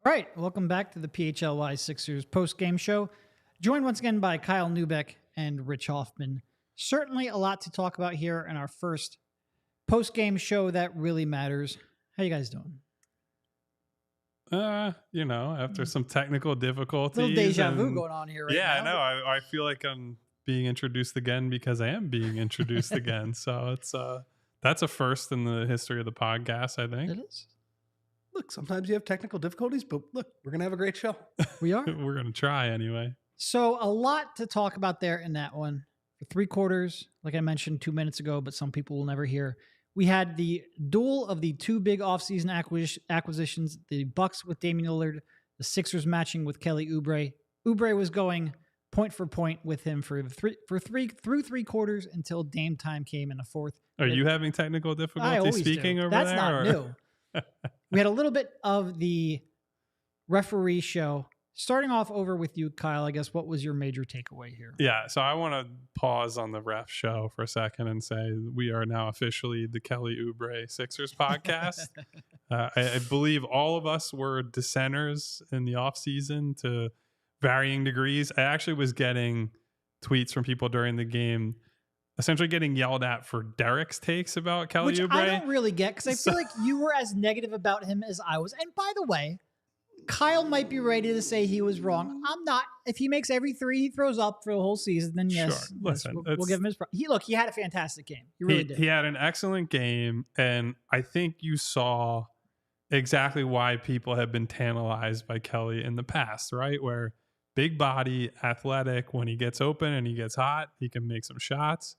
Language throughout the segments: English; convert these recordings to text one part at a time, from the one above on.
All right, welcome back to the PHLY Sixers post-game show. Joined once again by Kyle Neubeck and Rich Hofmann. Certainly a lot to talk about here in our first post-game show that really matters. How you guys doing? After some technical difficulties. Little deja vu going on here right now. Yeah, I know. I feel like I'm being introduced again because I am being introduced again. So it's that's a first in the history of the podcast, I think. It is. Look, sometimes you have technical difficulties, but look, we're going to have a great show. We are. We're going to try anyway. So a lot to talk about there in that one. For three quarters, like I mentioned 2 minutes ago, but some people will never hear. We had the duel of the two big offseason acquisitions, the Bucks with Dame Lillard, the Sixers matching with Kelly Oubre. Oubre was going point for point with him through three quarters until Dame time came in the fourth. Are you having technical difficulties speaking over That's there? That's not new. We had a little bit of the referee show. Starting off over with you, Kyle, I guess, what was your major takeaway here? Yeah, so I want to pause on the ref show for a second and say we are now officially the Kelly Oubre Sixers podcast. I believe all of us were dissenters in the offseason to varying degrees. I actually was getting tweets from people during the game essentially getting yelled at for Derek's takes about Kelly Which Oubre. I don't really get because I feel like you were as negative about him as I was. And by the way, Kyle might be ready to say he was wrong. I'm not. If he makes every three he throws up for the whole season, then yes, sure. Listen, we'll give him his. He had a fantastic game. He really did. He had an excellent game, and I think you saw exactly why people have been tantalized by Kelly in the past, right? Where big body, athletic, when he gets open and he gets hot, he can make some shots.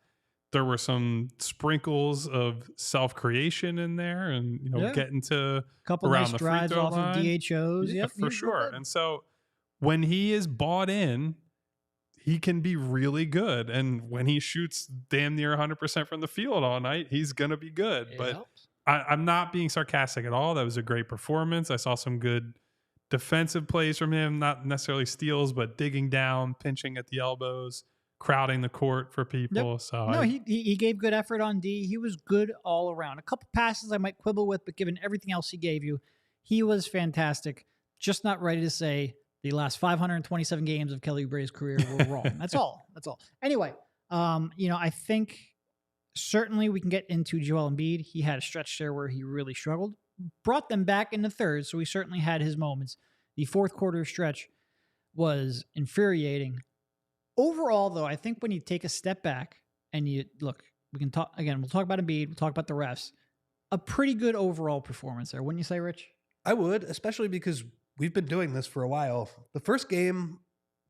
There were some sprinkles of self-creation in there, and getting to a couple around nice the free drives throw off line. of DHOs. Yeah, yep, for sure. And so when he is bought in, he can be really good. And when he shoots damn near 100% from the field all night, he's going to be good. It but helps. I'm not being sarcastic at all. That was a great performance. I saw some good defensive plays from him, not necessarily steals, but digging down, pinching at the elbows, crowding the court for people. Yep. So he gave good effort on D. He was good all around. A couple passes I might quibble with, but given everything else he gave you, he was fantastic. Just not ready to say the last 527 games of Kelly Oubre's career were wrong. That's all. Anyway, I think certainly we can get into Joel Embiid. He had a stretch there where he really struggled. Brought them back in the third, so he certainly had his moments. The fourth quarter stretch was infuriating. Overall, though, I think when you take a step back and you look, we can talk again. We'll talk about Embiid. We'll talk about the refs. A pretty good overall performance there, wouldn't you say, Rich? I would, especially because we've been doing this for a while. The first game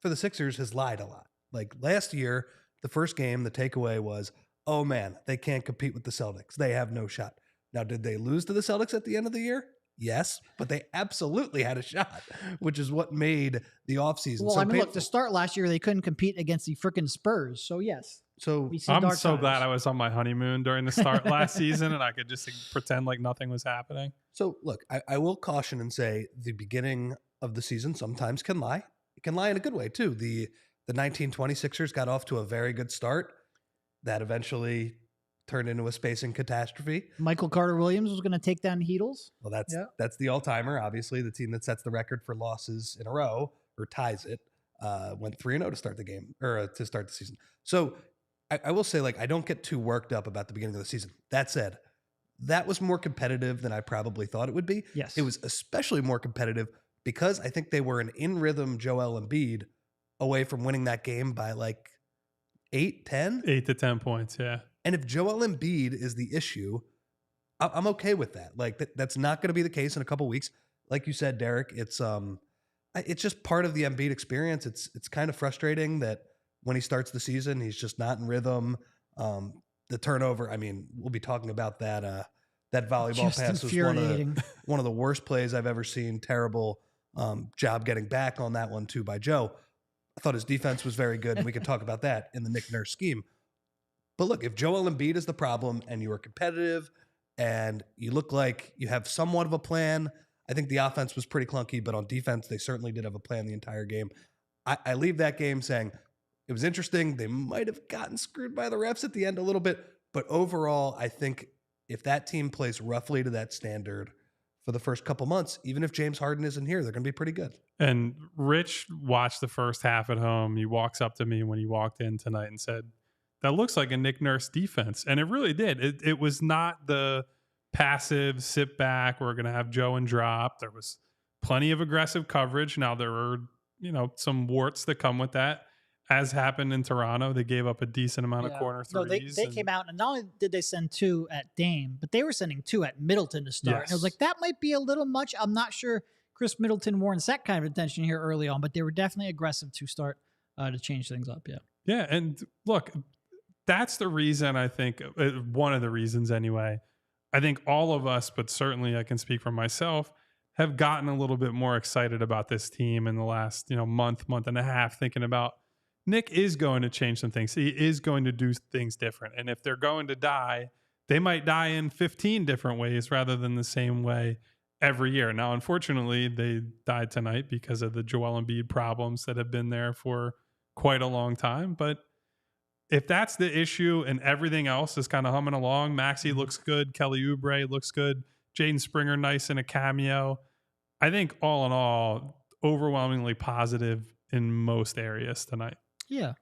for the Sixers has lied a lot. Like last year, the first game, the takeaway was, oh man, they can't compete with the Celtics. They have no shot. Now, did they lose to the Celtics at the end of the year? Yes, but they absolutely had a shot, which is what made the offseason well, so I mean, painful. look, to start last year, they couldn't compete against the freaking Spurs. So, yes. So I'm so glad I was on my honeymoon during the start last season and I could just pretend like nothing was happening. So, look, I will caution and say the beginning of the season sometimes can lie. It can lie in a good way, too. The 1920 Sixers got off to a very good start. That eventually turned into a spacing catastrophe. Michael Carter-Williams was going to take down the Heatles. Well, that's the all-timer, obviously. The team that sets the record for losses in a row, or ties it, went 3-0 to start the game, or to start the season. So I will say, I don't get too worked up about the beginning of the season. That said, that was more competitive than I probably thought it would be. Yes. It was especially more competitive because I think they were an in-rhythm Joel Embiid away from winning that game by 8, 10? 8 to 10 points, yeah. And if Joel Embiid is the issue, I'm okay with that. That's not going to be the case in a couple weeks. Like you said, Derek, it's just part of the Embiid experience. It's kind of frustrating that when he starts the season, he's just not in rhythm. The turnover, I mean, we'll be talking about that. That volleyball Just pass was one of the worst plays I've ever seen. Terrible job getting back on that one too by Joe. I thought his defense was very good, and we could talk about that in the Nick Nurse scheme. But look, if Joel Embiid is the problem and you are competitive and you look like you have somewhat of a plan, I think the offense was pretty clunky, but on defense, they certainly did have a plan the entire game. I leave that game saying it was interesting. They might have gotten screwed by the refs at the end a little bit, but overall, I think if that team plays roughly to that standard for the first couple months, even if James Harden isn't here, they're going to be pretty good. And Rich watched the first half at home. He walks up to me when he walked in tonight and said, that looks like a Nick Nurse defense. And it really did. It was not the passive sit back, we're going to have Joe and drop. There was plenty of aggressive coverage. Now there were, some warts that come with that. As happened in Toronto, they gave up a decent amount of corner threes. No, they came out, and not only did they send 2 at Dame, but they were sending 2 at Middleton to start. Yes. And I was like, that might be a little much. I'm not sure Chris Middleton warrants that kind of attention here early on, but they were definitely aggressive to start to change things up. Yeah. Yeah, and look, that's the reason I think, one of the reasons anyway, I think all of us, but certainly I can speak for myself, have gotten a little bit more excited about this team in the last month and a half, thinking about Nick is going to change some things. He is going to do things different. And if they're going to die, they might die in 15 different ways rather than the same way every year. Now, unfortunately, they died tonight because of the Joel Embiid problems that have been there for quite a long time. But if that's the issue and everything else is kind of humming along, Maxey looks good, Kelly Oubre looks good, Jaden Springer nice in a cameo, I think all in all, overwhelmingly positive in most areas tonight. Yeah.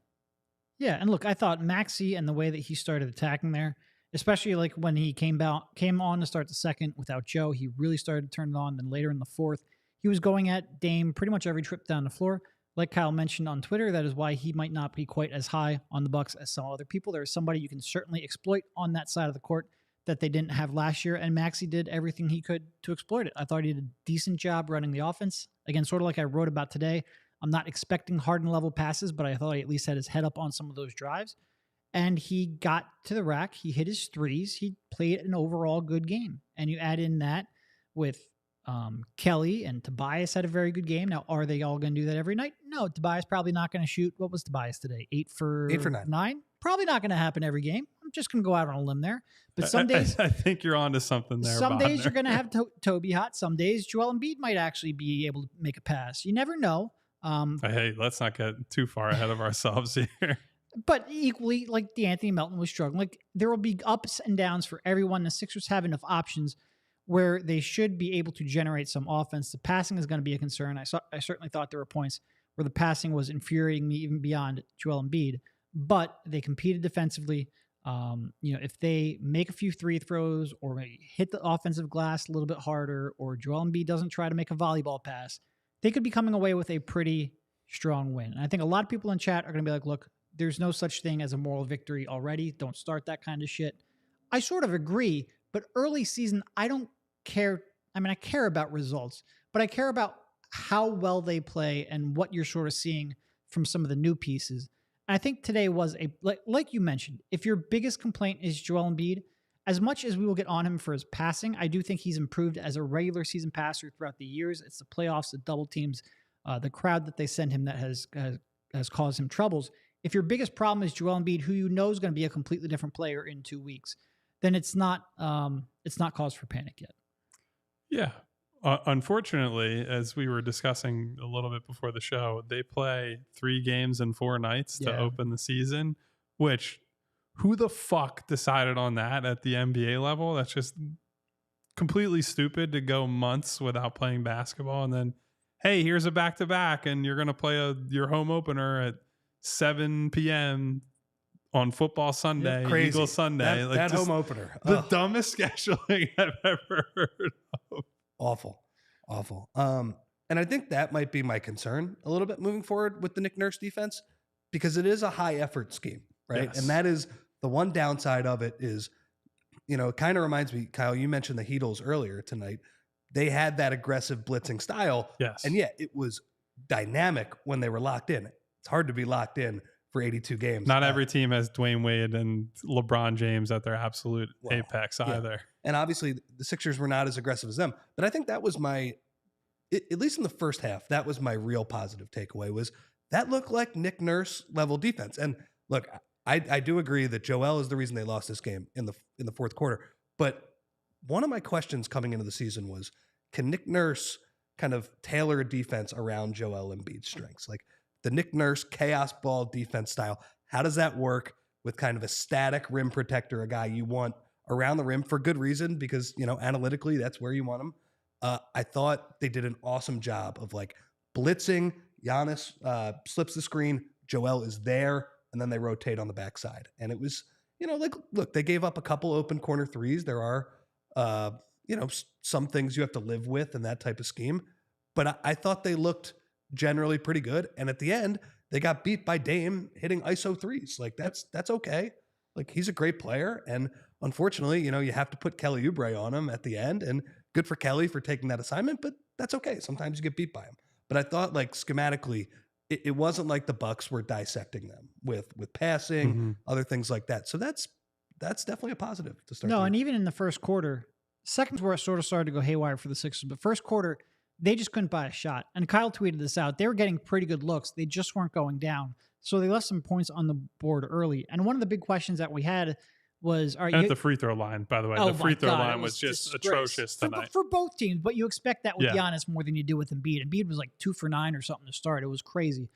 Yeah. And look, I thought Maxey and the way that he started attacking there, especially like when he came on to start the second without Joe, he really started to turn it on. Then later in the fourth, he was going at Dame pretty much every trip down the floor. Like Kyle mentioned on Twitter, that is why he might not be quite as high on the Bucks as some other people. There's somebody you can certainly exploit on that side of the court that they didn't have last year, and Maxey did everything he could to exploit it. I thought he did a decent job running the offense. Again, sort of like I wrote about today, I'm not expecting Harden-level passes, but I thought he at least had his head up on some of those drives. And he got to the rack. He hit his threes. He played an overall good game. And you add in that with Kelly, and Tobias had a very good game. Now, are they all going to do that every night? No, Tobias probably not going to shoot. What was Tobias today? 8 for 9? Probably not going to happen every game. I'm just going to go out on a limb there. But some days... I think you're onto something there, Some Bodner. days you're going to have Toby hot. Some days Joel Embiid might actually be able to make a pass. You never know. Hey, let's not get too far ahead of ourselves here. But equally, like DeAnthony Melton was struggling. Like there will be ups and downs for everyone. The Sixers have enough options where they should be able to generate some offense. The passing is going to be a concern. I certainly thought there were points where the passing was infuriating me even beyond Joel Embiid. But they competed defensively. If they make a few free throws or maybe hit the offensive glass a little bit harder, or Joel Embiid doesn't try to make a volleyball pass, they could be coming away with a pretty strong win. And I think a lot of people in chat are going to be like, look, there's no such thing as a moral victory already. Don't start that kind of shit. I sort of agree, but early season, I don't care. I mean, I care about results, but I care about how well they play and what you're sort of seeing from some of the new pieces. And I think today was like you mentioned, if your biggest complaint is Joel Embiid, as much as we will get on him for his passing, I do think he's improved as a regular season passer throughout the years. It's the playoffs, the double teams, the crowd that they send him that has caused him troubles. If your biggest problem is Joel Embiid, who you know is going to be a completely different player in 2 weeks, then it's not cause for panic yet. Yeah. Unfortunately, as we were discussing a little bit before the show, they play 3 games in 4 nights to open the season, which who the fuck decided on that at the NBA level? That's just completely stupid to go months without playing basketball. And then, hey, here's a back-to-back, and you're going to play your home opener at 7 p.m. on football Sunday, Crazy. Eagle Sunday. That home opener. The dumbest scheduling I've ever heard of. Awful. And I think that might be my concern a little bit moving forward with the Nick Nurse defense, because it is a high effort scheme, right? Yes. And that is the one downside of it is, it kind of reminds me, Kyle, you mentioned the Heatles earlier tonight. They had that aggressive blitzing style. Yes. And it was dynamic when they were locked in. It's hard to be locked in for 82 games. Not every team has Dwayne Wade and LeBron James at their absolute apex either. And obviously the Sixers were not as aggressive as them. But I think that was at least in the first half, that was my real positive takeaway, was that looked like Nick Nurse level defense. And look, I do agree that Joel is the reason they lost this game in the fourth quarter. But one of my questions coming into the season was, can Nick Nurse kind of tailor a defense around Joel Embiid's strengths? Like the Nick Nurse chaos ball defense style, how does that work with kind of a static rim protector, a guy you want around the rim for good reason, because, analytically that's where you want him. I thought they did an awesome job of like blitzing. Giannis slips the screen. Joel is there, and then they rotate on the backside. And it was, like, look, they gave up a couple open corner threes. There are, some things you have to live with in that type of scheme. But I thought they looked generally pretty good. And at the end, they got beat by Dame hitting ISO threes. Like, that's okay. Like, he's a great player. And unfortunately, you have to put Kelly Oubre on him at the end. And good for Kelly for taking that assignment, but that's okay. Sometimes you get beat by him. But I thought, like, schematically, it wasn't like the Bucks were dissecting them with passing, other things like that. So that's definitely a positive to start. No, and even in the first quarter, seconds where it sort of started to go haywire for the Sixers, but first quarter, they just couldn't buy a shot. And Kyle tweeted this out. They were getting pretty good looks. They just weren't going down. So they left some points on the board early. And one of the big questions that we had was, all right, at the free throw line, by the way. The free throw line was just atrocious tonight. For both teams, but you expect that with Giannis more than you do with Embiid. Embiid was like 2 for 9 or something to start. It was crazy.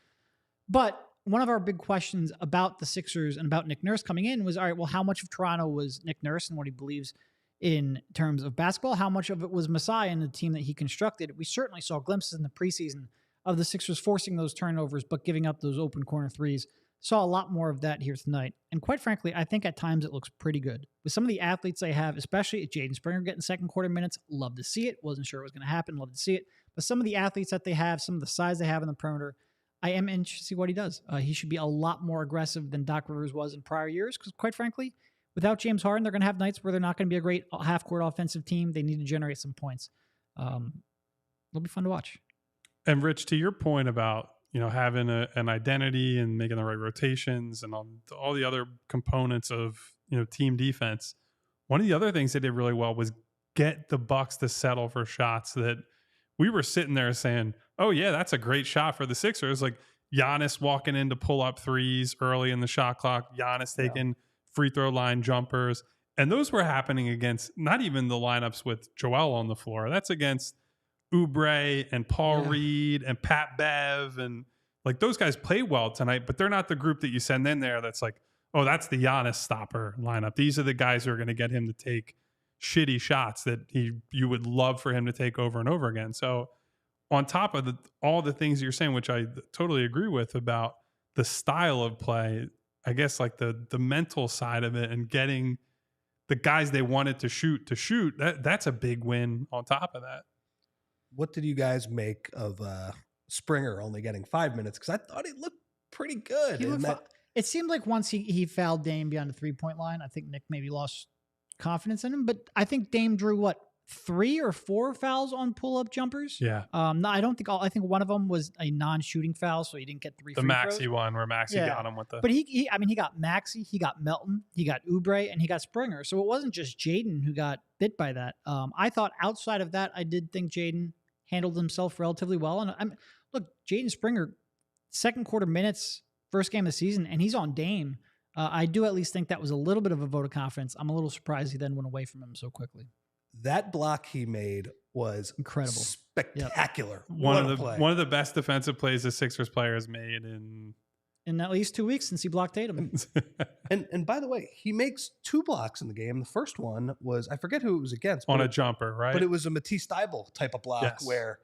But one of our big questions about the Sixers and about Nick Nurse coming in was, all right, well, how much of Toronto was Nick Nurse and what he believes in terms of basketball? How much of it was Masai and the team that he constructed? We certainly saw glimpses in the preseason of the Sixers forcing those turnovers, but giving up those open corner threes. Saw a lot more of that here tonight. And quite frankly, I think at times it looks pretty good. With some of the athletes they have, especially Jaden Springer getting second quarter minutes, love to see it. Wasn't sure it was going to happen, love to see it. But some of the athletes that they have, some of the size they have in the perimeter, I am interested to see what he does. He should be a lot more aggressive than Doc Rivers was in prior years because, quite frankly, without James Harden, they're going to have nights where they're not going to be a great half-court offensive team. They need to generate some points. It'll be fun to watch. And Rich, to your point about having an identity and making the right rotations and all the other components of team defense, one of the other things they did really well was get the Bucks to settle for shots that we were sitting there saying, oh yeah, that's a great shot for the Sixers. Like Giannis walking in to pull up threes early in the shot clock, Giannis taking free throw line jumpers. And those were happening against not even the lineups with Joel on the floor. That's against Oubre and Paul Reed and Pat Bev. And like those guys play well tonight, but they're not the group that you send in there that's like, oh, that's the Giannis stopper lineup. These are the guys who are going to get him to take shitty shots that you would love for him to take over and over again. So on top of all the things you're saying, which I totally agree with about the style of play, I guess like the mental side of it and getting the guys they wanted to shoot, that's a big win on top of that. What did you guys make of Springer only getting 5 minutes? Because I thought he looked pretty good. It seemed like once he fouled Dame beyond the 3-point line, I think Nick maybe lost confidence in him. But I think Dame drew 3 or 4 fouls on pull-up jumpers. Yeah. No, I don't think I think one of them was a non-shooting foul, so he didn't get 3 free throws. The Maxey one where Maxey got him with the. But he got Maxey, he got Melton, he got Oubre, and he got Springer. So it wasn't just Jaden who got bit by that. I thought outside of that, I did think Jaden handled himself relatively well. And look, Jaden Springer, second quarter minutes, first game of the season, and he's on Dame. I do at least think that was a little bit of a vote of confidence. I'm a little surprised he then went away from him so quickly. That block he made was incredible, spectacular. Yep. One of the best defensive plays the Sixers players made in at least 2 weeks since he blocked Tatum. and by the way, he makes 2 blocks in the game. The first one was, I forget who it was against, on a jumper, right? But it was a Matisse Thybulle type of block where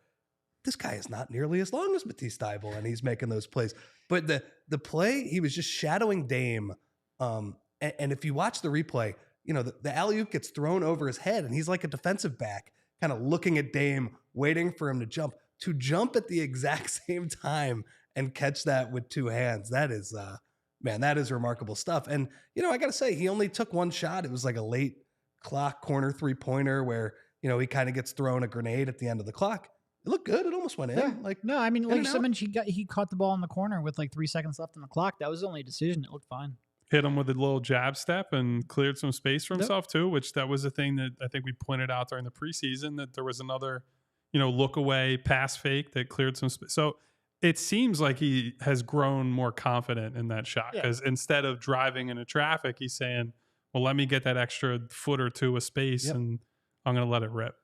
this guy is not nearly as long as Matisse Thybulle, and he's making those plays. But the play, he was just shadowing Dame. And if you watch the replay, the alley-oop gets thrown over his head, and he's like a defensive back, kind of looking at Dame, waiting for him to jump at the exact same time and catch that with 2 hands. That is, that is remarkable stuff. And, I got to say, he only took 1 shot. It was like a late clock corner 3-pointer where, he kind of gets thrown a grenade at the end of the clock. It looked good. It almost went in. Yeah. Like Simmons, he caught the ball in the corner with 3 seconds left on the clock. That was the only decision. It looked fine. Hit him with a little jab step and cleared some space for himself too, which that was a thing that I think we pointed out during the preseason, that there was another, look away pass fake that cleared some space. So it seems like he has grown more confident in that shot because instead of driving into traffic, he's saying, well, let me get that extra foot or 2 of space and I'm going to let it rip.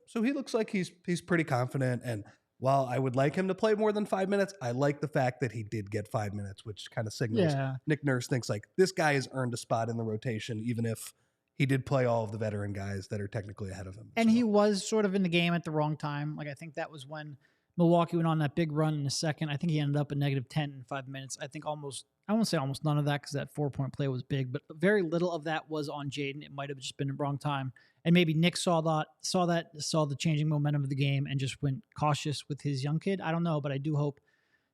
So he looks like he's pretty confident. And while I would like him to play more than 5 minutes, I like the fact that he did get 5 minutes, which kind of signals Nick Nurse thinks like this guy has earned a spot in the rotation, even if he did play all of the veteran guys that are technically ahead of him. And he was sort of in the game at the wrong time. Like, I think that was when Milwaukee went on that big run in the second. I think he ended up at -10 in 5 minutes. I think I won't say almost none of that because that 4-point play was big, but very little of that was on Jaden. It might have just been the wrong time. And maybe Nick saw the changing momentum of the game and just went cautious with his young kid. I don't know, but I do hope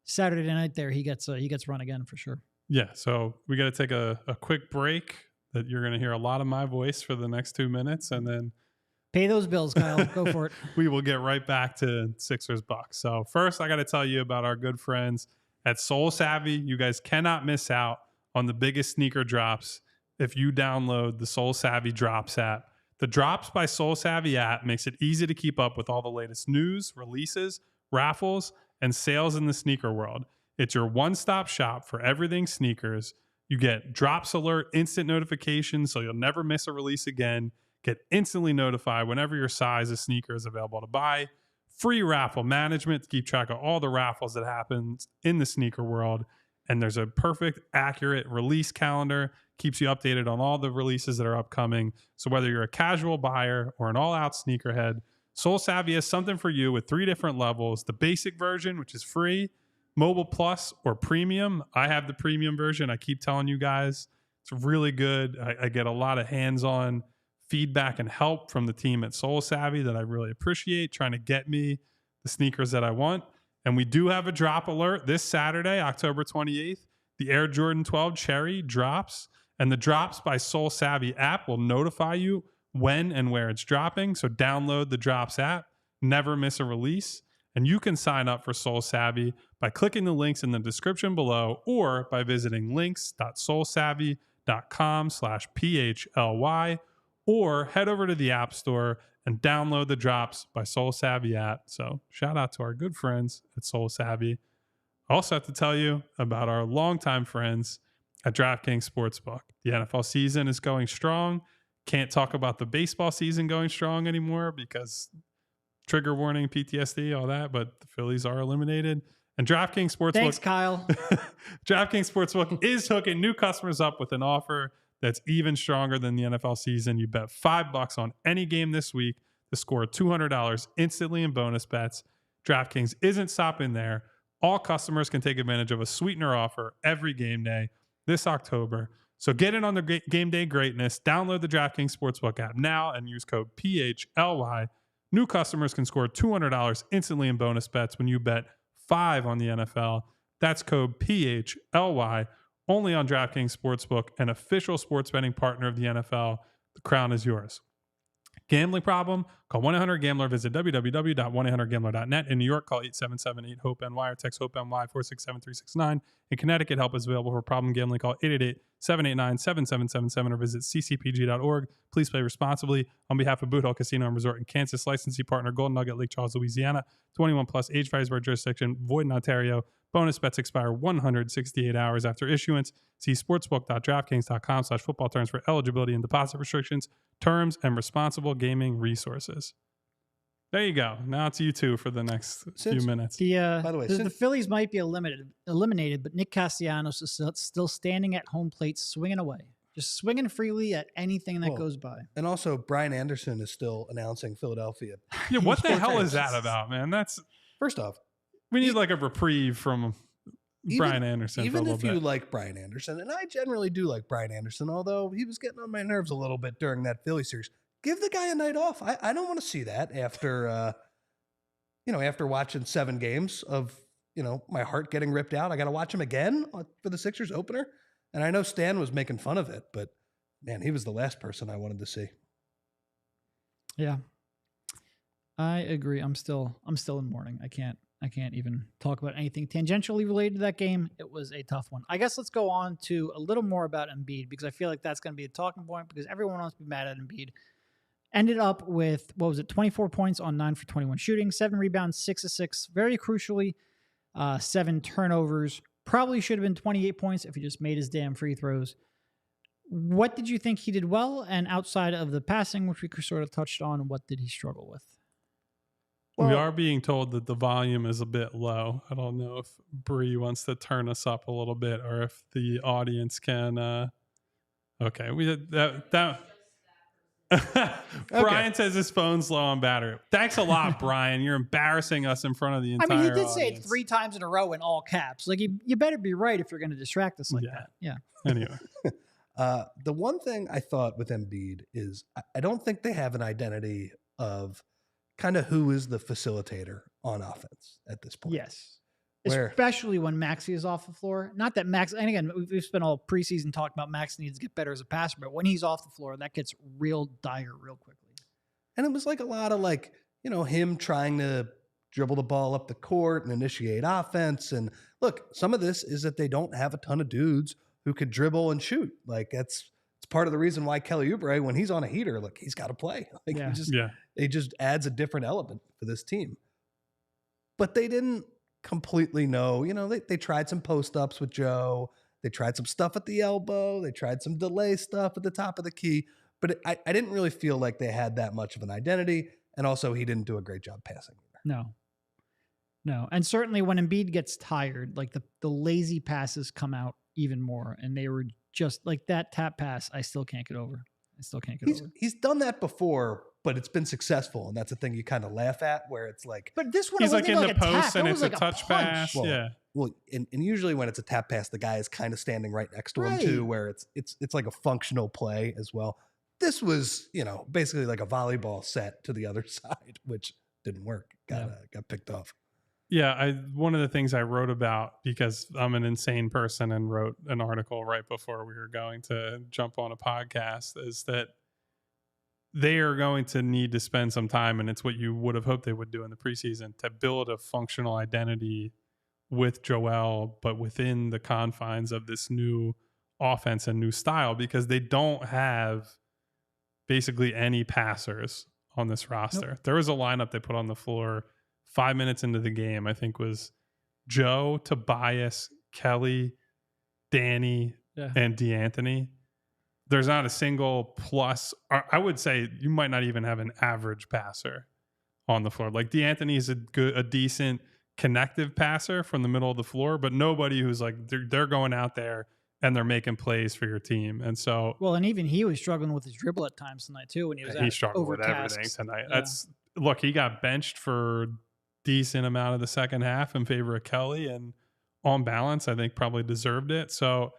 Saturday night there he gets run again for sure. Yeah, so we got to take a quick break that you're going to hear a lot of my voice for the next 2 minutes, and then pay those bills, Kyle. Go for it. We will get right back to Sixers Bucks. So first, I got to tell you about our good friends at Soul Savvy. You guys cannot miss out on the biggest sneaker drops if you download the Soul Savvy Drops app. The Drops by Soul Savvy app makes it easy to keep up with all the latest news, releases, raffles, and sales in the sneaker world. It's your one-stop shop for everything sneakers. You get Drops Alert instant notifications so you'll never miss a release again. Get instantly notified whenever your size of sneaker is available to buy. Free raffle management to keep track of all the raffles that happen in the sneaker world. And there's a perfect, accurate release calendar. Keeps you updated on all the releases that are upcoming. So whether you're a casual buyer or an all-out sneakerhead, Soul Savvy has something for you with 3 different levels. The basic version, which is free, Mobile Plus, or Premium. I have the premium version. I keep telling you guys, it's really good. I get a lot of hands-on feedback and help from the team at Soul Savvy that I really appreciate, trying to get me the sneakers that I want. And we do have a drop alert this Saturday, October 28th. The Air Jordan 12 Cherry drops, and the Drops by Soul Savvy app will notify you when and where it's dropping. So download the Drops app, never miss a release. And you can sign up for Soul Savvy by clicking the links in the description below or by visiting links.soulsavvy.com/PHLY, or head over to the App Store and download the Drops by Soul Savvy app. So shout out to our good friends at Soul Savvy. I also have to tell you about our longtime friends at DraftKings Sportsbook. The NFL season is going strong. Can't talk about the baseball season going strong anymore because trigger warning, PTSD, all that, but the Phillies are eliminated. And DraftKings Sportsbook. Thanks, Kyle. DraftKings Sportsbook is hooking new customers up with an offer that's even stronger than the NFL season. You bet $5 on any game this week to score $200 instantly in bonus bets. DraftKings isn't stopping there. All customers can take advantage of a sweetener offer every game day this October. So get in on the game day greatness. Download the DraftKings Sportsbook app now and use code PHLY. New customers can score $200 instantly in bonus bets when you bet $5 on the NFL. That's code PHLY. Only on DraftKings Sportsbook, an official sports betting partner of the NFL. The crown is yours. Gambling problem? Call 1-800-GAMBLER. Visit www.1800gambler.net. In New York, call 877-8-HOPE-NY or text HOPE-NY 467-369. In Connecticut, help is available for problem gambling. Call 888-789-7777 or visit ccpg.org. Please play responsibly. On behalf of Boot Hill Casino and Resort in Kansas, licensee partner Golden Nugget, Lake Charles, Louisiana. 21 plus, age varies by jurisdiction, void in Ontario. Bonus bets expire 168 hours after issuance. See sportsbook.draftkings.com/football terms for eligibility and deposit restrictions, terms, and responsible gaming resources. There you go. Now it's you two for the next few minutes. By the way, the Phillies might be eliminated, but Nick Castellanos is still standing at home plate, swinging away. Just swinging freely at anything that goes by. And also, Brian Anderson is still announcing Philadelphia. Yeah, what the hell is that about, man? That's first off, we need like a reprieve from Brian Anderson. Even if you like Brian Anderson, and I generally do like Brian Anderson, although he was getting on my nerves a little bit during that Philly series. Give the guy a night off. I don't want to see that after after watching 7 games of my heart getting ripped out. I got to watch him again for the Sixers opener. And I know Stan was making fun of it, but man, he was the last person I wanted to see. Yeah, I agree. I'm still in mourning. I can't even talk about anything tangentially related to that game. It was a tough one. I guess let's go on to a little more about Embiid, because I feel like that's going to be a talking point because everyone wants to be mad at Embiid. Ended up with, 24 points on 9 for 21 shooting, 7 rebounds, 6 assists. Very crucially, 7 turnovers. Probably should have been 28 points if he just made his damn free throws. What did you think he did well? And outside of the passing, which we sort of touched on, what did he struggle with? Well, we are being told that the volume is a bit low. I don't know if Bree wants to turn us up a little bit or if the audience can. Okay, we did that. Brian says his phone's low on battery. Thanks a lot, Brian. You're embarrassing us in front of the entire he did say it audience. 3 times in a row in all caps. Like, you better be right if you're going to distract us like that. Yeah. Anyway. The one thing I thought with Embiid is I don't think they have an identity of kind of who is the facilitator on offense at this point. Yes. Especially when Maxey is off the floor. Not that Max, and again, we've spent all preseason talking about Max needs to get better as a passer, but when he's off the floor, that gets real dire real quickly. And it was like a lot of him trying to dribble the ball up the court and initiate offense. And look, some of this is that they don't have a ton of dudes who could dribble and shoot. Like it's part of the reason why Kelly Oubre, when he's on a heater, like he's got to play. Like it just adds a different element for this team. But they didn't completely know, they tried some post-ups with Joe. They tried some stuff at the elbow. They tried some delay stuff at the top of the key. But I didn't really feel like they had that much of an identity. And also, he didn't do a great job passing either. No. And certainly when Embiid gets tired, like the lazy passes come out even more. And they were just like that tap pass, I still can't get over. He's done that before, but it's been successful. And that's a thing you kind of laugh at, where it's like... But this one, he's like in the post and it's like a touch pass. Well, and usually when it's a tap pass, the guy is kind of standing right next to him too, where it's like a functional play as well. This was, basically like a volleyball set to the other side, which didn't work. Got picked off. Yeah, one of the things I wrote about, because I'm an insane person and wrote an article right before we were going to jump on a podcast, is that they are going to need to spend some time, and it's what you would have hoped they would do in the preseason, to build a functional identity with Joel, but within the confines of this new offense and new style, because they don't have basically any passers on this roster. Nope. There was a lineup they put on the floor 5 minutes into the game, I think, was Joe, Tobias, Kelly, Danny, and D'Anthony. There's not a single plus. I would say you might not even have an average passer on the floor. Like D'Anthony is a decent connective passer from the middle of the floor, but nobody who's like they're going out there and they're making plays for your team. And so, well, and even he was struggling with his dribble at times tonight too. When he struggled with everything tonight. Yeah. He got benched for decent amount of the second half in favor of Kelly, and on balance, I think probably deserved it. So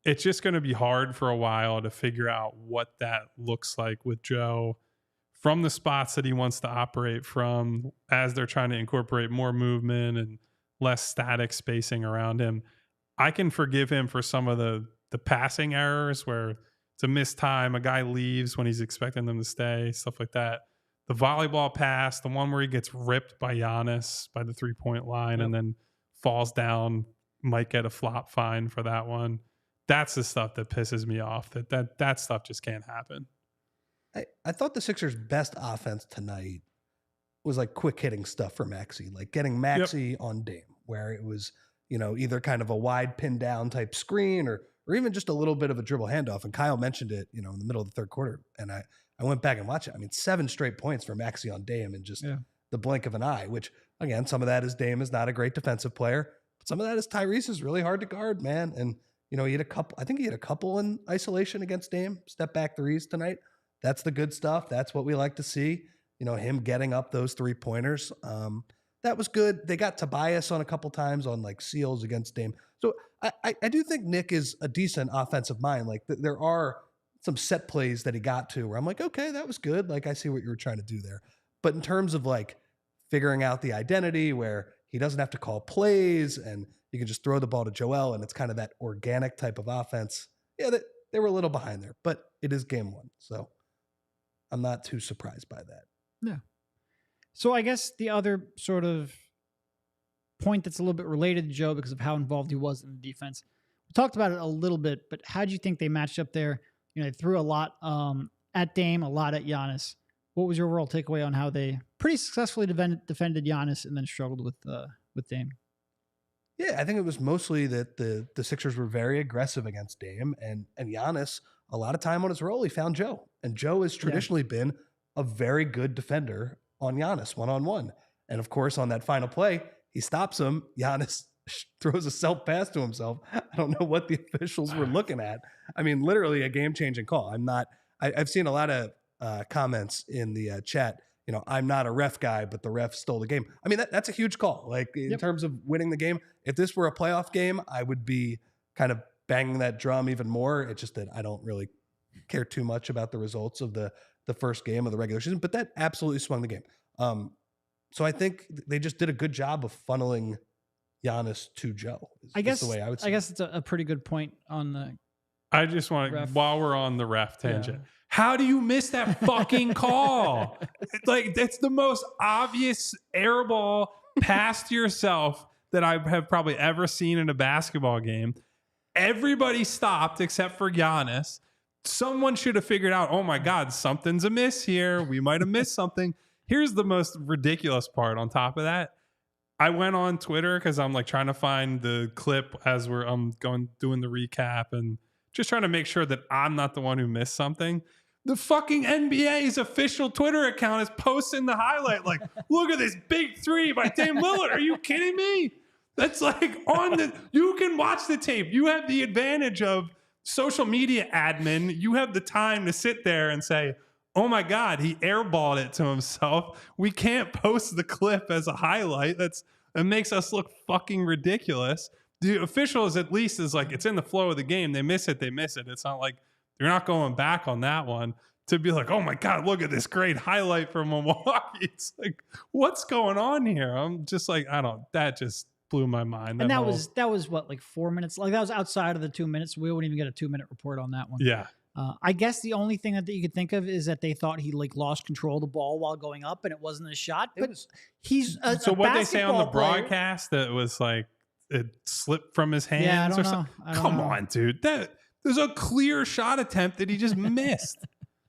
it's just going to be hard for a while to figure out what that looks like with Joe from the spots that he wants to operate from, as they're trying to incorporate more movement and less static spacing around him. I can forgive him for some of the passing errors where it's a missed time, a guy leaves when he's expecting them to stay, stuff like that. The volleyball pass, the one where he gets ripped by Giannis by the 3-point line and then falls down, might get a flop fine for that one. That's the stuff that pisses me off. That stuff just can't happen. I thought the Sixers' best offense tonight was like quick hitting stuff for Maxey, like getting Maxey on Dame, where it was, either kind of a wide pin down type screen or even just a little bit of a dribble handoff. And Kyle mentioned it, in the middle of the third quarter. And I went back and watched it. I mean, 7 straight points for Maxey on Dame in just the blink of an eye, which again, some of that is Dame is not a great defensive player, but some of that is Tyrese is really hard to guard, man. And, he had a couple in isolation against Dame, step back threes tonight. That's the good stuff. That's what we like to see. Him getting up those 3-pointers. That was good. They got Tobias on a couple times on like seals against Dame. So I do think Nick is a decent offensive mind. Like there are some set plays that he got to where I'm like, okay, that was good. Like I see what you were trying to do there. But in terms of like figuring out the identity where he doesn't have to call plays and you can just throw the ball to Joel and it's kind of that organic type of offense. Yeah, they were a little behind there, but it is game 1. So I'm not too surprised by that. Yeah. So I guess the other sort of point that's a little bit related to Joe because of how involved he was in the defense. We talked about it a little bit, but how do you think they matched up there? They threw a lot at Dame, a lot at Giannis. What was your overall takeaway on how they pretty successfully defended Giannis and then struggled with Dame? Yeah, I think it was mostly that the Sixers were very aggressive against Dame, and Giannis, a lot of time on his roll, he found Joe. And Joe has traditionally been a very good defender on Giannis one-on-one. And of course, on that final play, he stops him. Giannis throws a self pass to himself. I don't know what the officials were looking at. I mean, literally a game-changing call. I've seen a lot of comments in the chat. You know, I'm not a ref guy, but the ref stole the game. I mean, that's a huge call. Like in terms of winning the game, if this were a playoff game, I would be kind of banging that drum even more. It's just that I don't really care too much about the results of the first game of the regular season, but that absolutely swung the game. So I think they just did a good job of funneling Giannis to Joe. I guess the way I would say. I guess it's a pretty good point on the. I just want to, while we're on the ref tangent, Yeah. how do you miss that fucking call? Like, that's the most obvious air ball pass to yourself that I have probably ever seen in a basketball game. Everybody stopped except for Giannis. Someone should have figured out, oh my God, something's amiss here. We might have missed something. Here's the most ridiculous part on top of that. I went on Twitter because I'm like trying to find the clip as I'm doing the recap and just trying to make sure that I'm not the one who missed something. The fucking NBA's official Twitter account is posting the highlight like, look at this big three by Dame Lillard. Are you kidding me? That's like you can watch the tape. You have the advantage of social media admin. You have the time to sit there and say, oh my God, he airballed it to himself. We can't post the clip as a highlight. It makes us look fucking ridiculous. The officials at least is like, it's in the flow of the game. They miss it. It's not like they're not going back on that one to be like, oh my God, look at this great highlight from Milwaukee. It's like, what's going on here? I'm just like, that just blew my mind. And that was what, like 4 minutes? Like that was outside of the 2 minutes. We wouldn't even get a 2-minute report on that one. Yeah. I guess the only thing that you could think of is that they thought he like lost control of the ball while going up and it wasn't a shot. But he's so what they say on the player. broadcast that was like it slipped from his hands Yeah, I don't or know. something. I don't Come know. on, dude. There's a clear shot attempt that he just missed.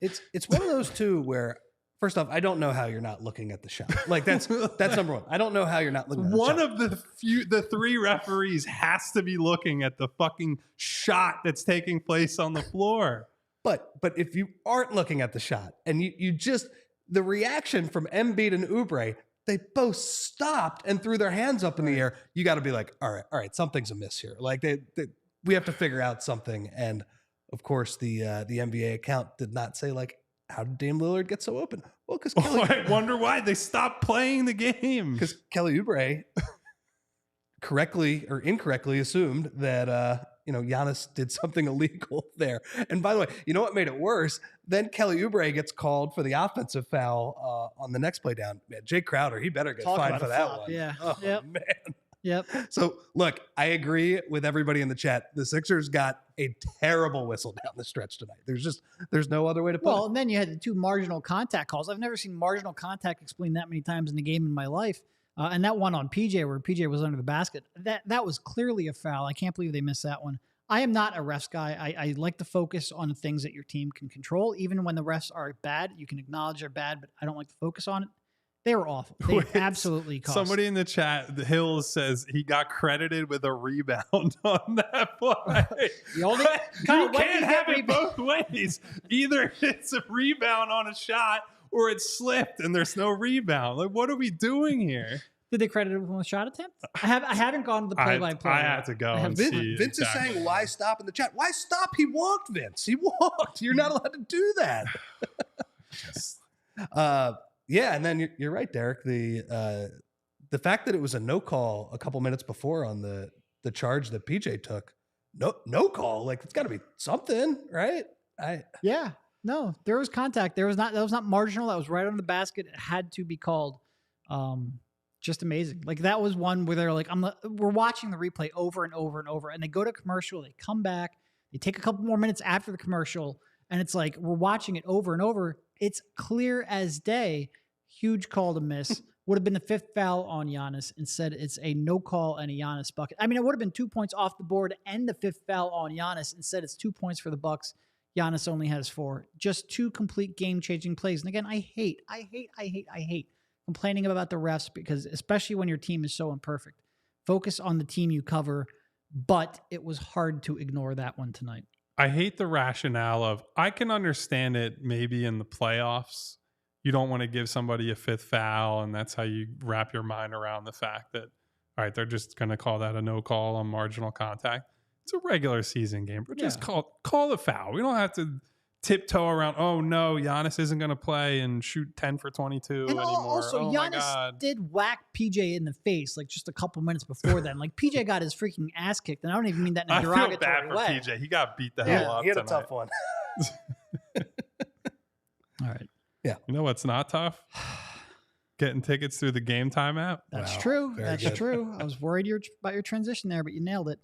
It's one of those two where, first off, I don't know how you're not looking at the shot. Like that's number one. I don't know how you're not looking at the shot. One of the three referees has to be looking at the fucking shot that's taking place on the floor. But if you aren't looking at the shot and you just, the reaction from Embiid and Oubre, they both stopped and threw their hands up in the air. You got to be like, all right, something's amiss here. Like we have to figure out something. And of course, the NBA account did not say like, how did Dame Lillard get so open? Well, because I wonder why they stopped playing the game. Because Kelly Oubre correctly or incorrectly assumed that Giannis did something illegal there. And by the way, you know what made it worse? Then Kelly Oubre gets called for the offensive foul on the next play down. Man, Jay Crowder, he better get fined for that one. Yeah. Oh, Yep. man. Yep. So, look, I agree with everybody in the chat. The Sixers got a terrible whistle down the stretch tonight. There's no other way to put it. Well, and then you had the two marginal contact calls. I've never seen marginal contact explained that many times in the game in my life. And that one on PJ where PJ was under the basket, that was clearly a foul. I can't believe they missed that one. I am not a refs guy. I like to focus on the things that your team can control. Even when the refs are bad, you can acknowledge they're bad, but I don't like to focus on it. They were awful. They absolutely cost. Somebody in the chat, the Hills, says he got credited with a rebound on that play. You can't have it both ways. Either it's a rebound on a shot or it slipped and there's no rebound. Like, what are we doing here? Did they credit him with a shot attempt? I haven't gone to the play-by-play. I had to go and see. Vince is saying, why stop in the chat? Why stop? He walked, Vince. He walked. You're not allowed to do that. Yeah, and then you're right, Derek. The fact that it was a no call a couple minutes before on the charge that PJ took, no call. Like it's got to be something, right? Yeah, no, there was contact. That was not marginal. That was right on the basket. It had to be called. Just amazing. Like that was one where they're like, we're watching the replay over and over and over, and they go to commercial. They come back. They take a couple more minutes after the commercial, and it's like we're watching it over and over. It's clear as day. Huge call to miss. Would have been the fifth foul on Giannis. Instead, it's a no call and a Giannis bucket. I mean, it would have been 2 points off the board and the fifth foul on Giannis. Instead, it's 2 points for the Bucks. Giannis only has 4. Just 2 complete game-changing plays. And again, I hate complaining about the refs because especially when your team is so imperfect. Focus on the team you cover, but it was hard to ignore that one tonight. I hate the rationale of, I can understand it maybe in the playoffs. You don't want to give somebody a fifth foul, and that's how you wrap your mind around the fact that, all right, they're just going to call that a no call on marginal contact. It's a regular season game, but just call the foul. We don't have to tiptoe around. Oh no, Giannis isn't going to play and shoot 10 for 22 And anymore. also, oh my Giannis God. did whack PJ in the face like just a couple minutes before then. Like PJ got his freaking ass kicked, and I don't even mean that in a I feel derogatory bad for way. PJ. He got beat the hell up He had tonight. a tough one. All right. You know what's not tough? Getting tickets through the Game Time app. That's Wow, true. very That's good. true. I was worried about your transition there, but you nailed it.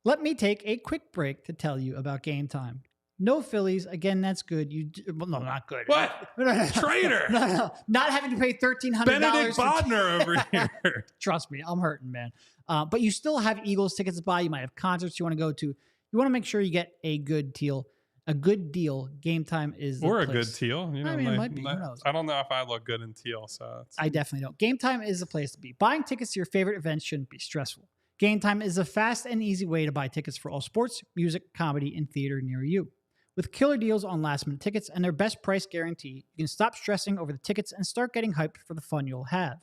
Let me take a quick break to tell you about Game Time. No Phillies. Again, that's good. Well, no, not good. What? Traitor. No. Not having to pay $1,300. Benedict Bodner over here. Trust me, I'm hurting, man. But you still have Eagles tickets to buy. You might have concerts you want to go to. You want to make sure you get a good deal. A good deal. Game Time is the Or a place. good teal. You know, I mean, it might be. Who knows? I don't know if I look good in teal. So I definitely don't. Game Time is the place to be. Buying tickets to your favorite events shouldn't be stressful. Game Time is a fast and easy way to buy tickets for all sports, music, comedy, and theater near you. With killer deals on last-minute tickets and their best price guarantee, you can stop stressing over the tickets and start getting hyped for the fun you'll have.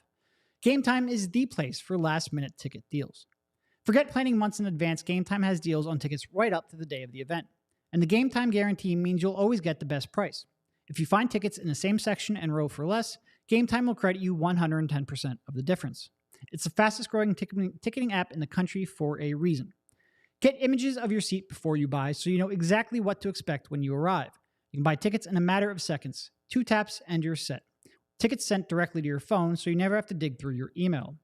Game Time is the place for last-minute ticket deals. Forget planning months in advance. Game Time has deals on tickets right up to the day of the event. And the Game Time guarantee means you'll always get the best price. If you find tickets in the same section and row for less, Game Time will credit you 110% of the difference. It's the fastest growing ticketing app in the country for a reason. Get images of your seat before you buy so you know exactly what to expect when you arrive. You can buy tickets in a matter of seconds. 2 taps and you're set. Tickets sent directly to your phone so you never have to dig through your email.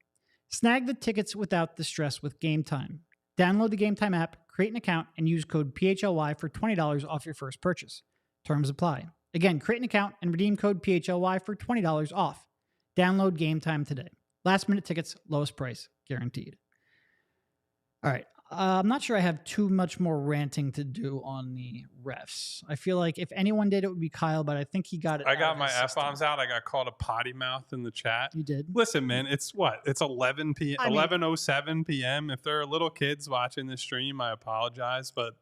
Snag the tickets without the stress with Game Time. Download the Game Time app, create an account, and use code PHLY for $20 off your first purchase. Terms apply. Again, create an account and redeem code PHLY for $20 off. Download Game Time today. Last minute tickets, lowest price, guaranteed. All right. I'm not sure I have too much more ranting to do on the refs. I feel like if anyone did, it would be Kyle, but I think he got it. I got my F-bombs out. I got called a potty mouth in the chat. You did? Listen, man, it's what? It's 11:07 p.m. If there are little kids watching this stream, I apologize, but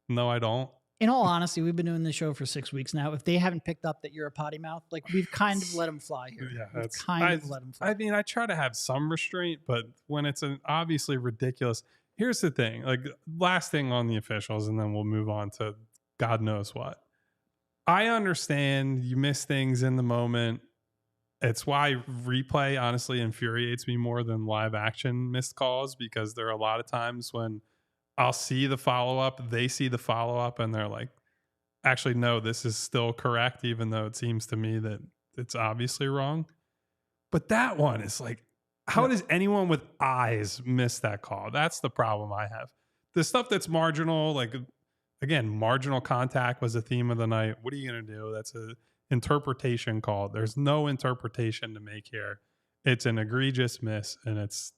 no, I don't. In all honesty, we've been doing this show for 6 weeks now. If they haven't picked up that you're a potty mouth, like we've kind of let them fly here. Yeah, We've that's kind of let them fly. I mean, I try to have some restraint, but when it's an obviously ridiculous. Here's the thing, like last thing on the officials, and then we'll move on to God knows what. I understand you miss things in the moment. It's why replay honestly infuriates me more than live action missed calls, because there are a lot of times when I'll see the follow-up, they see the follow-up, and they're like, actually, no, this is still correct, even though it seems to me that it's obviously wrong. But that one is like, how does anyone with eyes miss that call? That's the problem I have. The stuff that's marginal, like, again, marginal contact was a theme of the night. What are you going to do? That's an interpretation call. There's no interpretation to make here. It's an egregious miss, and it's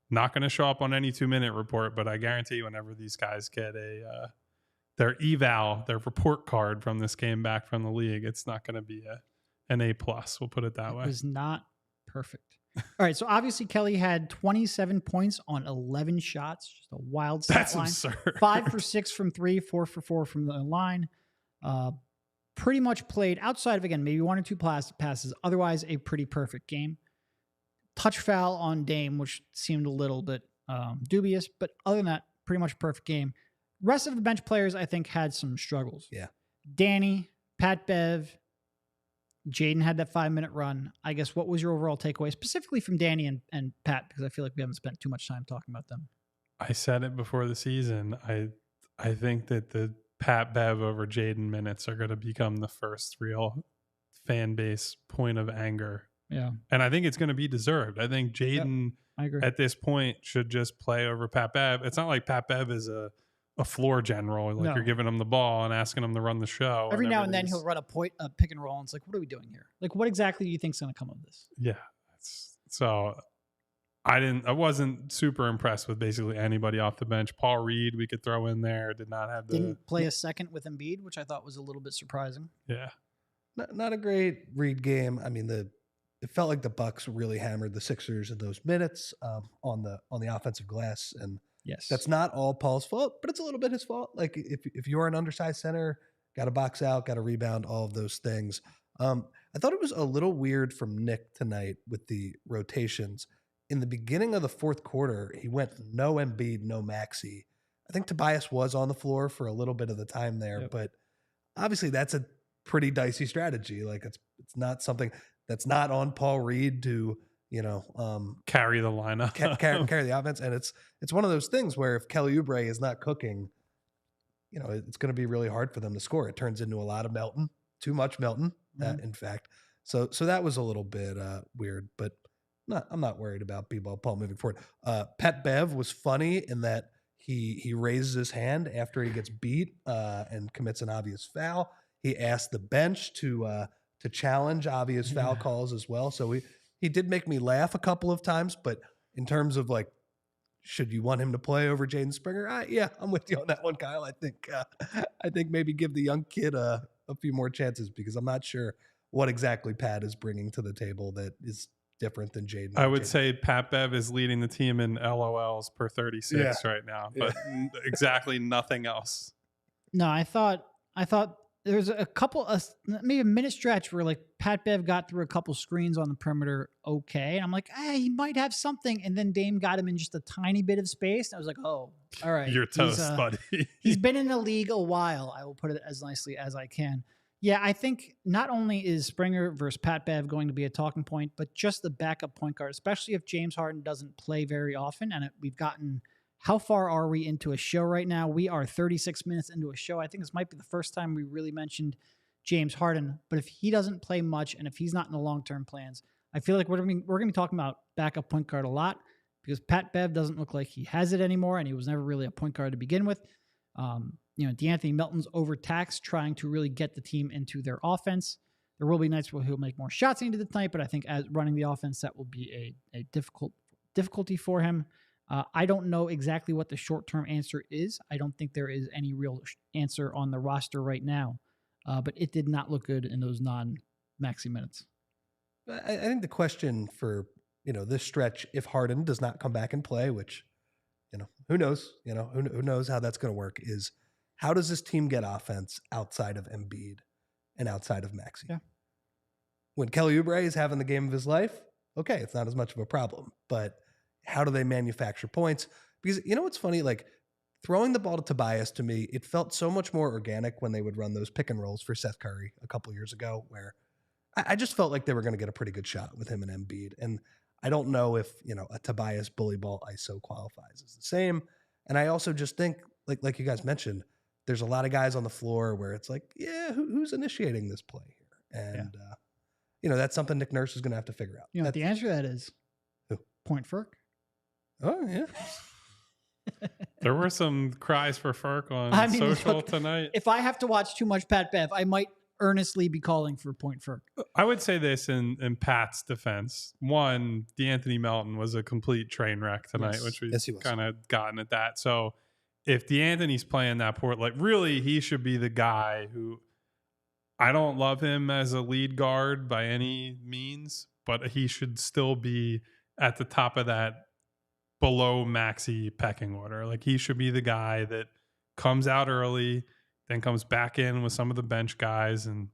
not going to show up on any 2-minute report, but I guarantee whenever these guys get their eval, their report card from this game back from the league, it's not going to be an A+. We'll put it that way. It was not perfect. All right, so obviously Kelly had 27 points on 11 shots. Just a wild stat That's line. absurd. 5 for 6 from 3, 4 for 4 from the line. Pretty much played outside of, again, maybe 1 or 2 passes. Otherwise, a pretty perfect game. Touch foul on Dame, which seemed a little bit dubious, but other than that, pretty much perfect game. Rest of the bench players, I think, had some struggles. Yeah. Danny, Pat Bev, Jaden had that 5-minute run. I guess what was your overall takeaway, specifically from Danny and Pat, because I feel like we haven't spent too much time talking about them. I said it before the season. I think that the Pat Bev over Jaden minutes are going to become the first real fan base point of anger. Yeah. And I think it's going to be deserved. I think Jaden I agree. at this point should just play over Pat Bev. It's not like Pat Bev is a floor general. Like you're giving him the ball and asking him to run the show. Every now and then he'll run a pick and roll, and it's like, what are we doing here? Like, what exactly do you think is going to come of this? Yeah. So I wasn't super impressed with basically anybody off the bench. Paul Reed, we could throw in there. Didn't play a second with Embiid, which I thought was a little bit surprising. Yeah. Not a great Reed game. I mean, it felt like the Bucks really hammered the Sixers in those minutes on the offensive glass, and yes, that's not all Paul's fault, but it's a little bit his fault. Like if you're an undersized center, got to box out, got to rebound, all of those things. I thought it was a little weird from Nick tonight with the rotations. In the beginning of the fourth quarter, he went no Embiid, no Maxey. I think Tobias was on the floor for a little bit of the time there, but obviously that's a pretty dicey strategy. Like it's not something that's not on Paul Reed to, carry the lineup, carry the offense. And it's one of those things where if Kelly Oubre is not cooking, it's going to be really hard for them to score. It turns into a lot of Melton, too much Melton, in fact. So that was a little bit weird, but I'm not worried about B-ball Paul moving forward. Pat Bev was funny in that he raises his hand after he gets beat and commits an obvious foul. He asked the bench to challenge obvious foul calls as well. So he did make me laugh a couple of times, but in terms of like, should you want him to play over Jaden Springer? Yeah, I'm with you on that one, Kyle. I think maybe give the young kid a few more chances because I'm not sure what exactly Pat is bringing to the table that is different than Jaden. I would say Pat Bev is leading the team in LOLs per 36 right now, but exactly nothing else. No, I thought there was a couple of maybe a minute stretch where like Pat Bev got through a couple screens on the perimeter. Okay. And I'm like, he might have something. And then Dame got him in just a tiny bit of space. And I was like, oh, all right. You're toast, buddy. He's been in the league a while. I will put it as nicely as I can. Yeah. I think not only is Springer versus Pat Bev going to be a talking point, but just the backup point guard, especially if James Harden doesn't play very often. And we've gotten, how far are we into a show right now? We are 36 minutes into a show. I think this might be the first time we really mentioned James Harden. But if he doesn't play much and if he's not in the long-term plans, I feel like we're going to be talking about backup point guard a lot because Pat Bev doesn't look like he has it anymore, and he was never really a point guard to begin with. DeAnthony Melton's overtaxed trying to really get the team into their offense. There will be nights where he'll make more shots into the night, but I think as running the offense, that will be a difficulty for him. I don't know exactly what the short-term answer is. I don't think there is any real answer on the roster right now, but it did not look good in those non-maxi minutes. I think the question for, this stretch, if Harden does not come back and play, which, who knows, who knows how that's going to work, is how does this team get offense outside of Embiid and outside of Maxey? Yeah. When Kelly Oubre is having the game of his life, okay, it's not as much of a problem, but how do they manufacture points? Because what's funny, like throwing the ball to Tobias, to me, it felt so much more organic when they would run those pick and rolls for Seth Curry a couple years ago, where I just felt like they were going to get a pretty good shot with him and Embiid. And I don't know if, a Tobias bully ball ISO qualifies as the same. And I also just think, like you guys mentioned, there's a lot of guys on the floor where it's like, who's initiating this play here? And, that's something Nick Nurse is going to have to figure out. What the answer to that is? Who? Point Ferk. Oh, yeah. There were some cries for Ferk on social tonight. If I have to watch too much Pat Bev, I might earnestly be calling for Point Ferk. I would say this in Pat's defense. One, DeAnthony Melton was a complete train wreck tonight, which we've kind of gotten at that. So if DeAnthony's playing that port, like really he should be the guy who, I don't love him as a lead guard by any means, but he should still be at the top of that below Maxey pecking order. Like he should be the guy that comes out early, then comes back in with some of the bench guys, and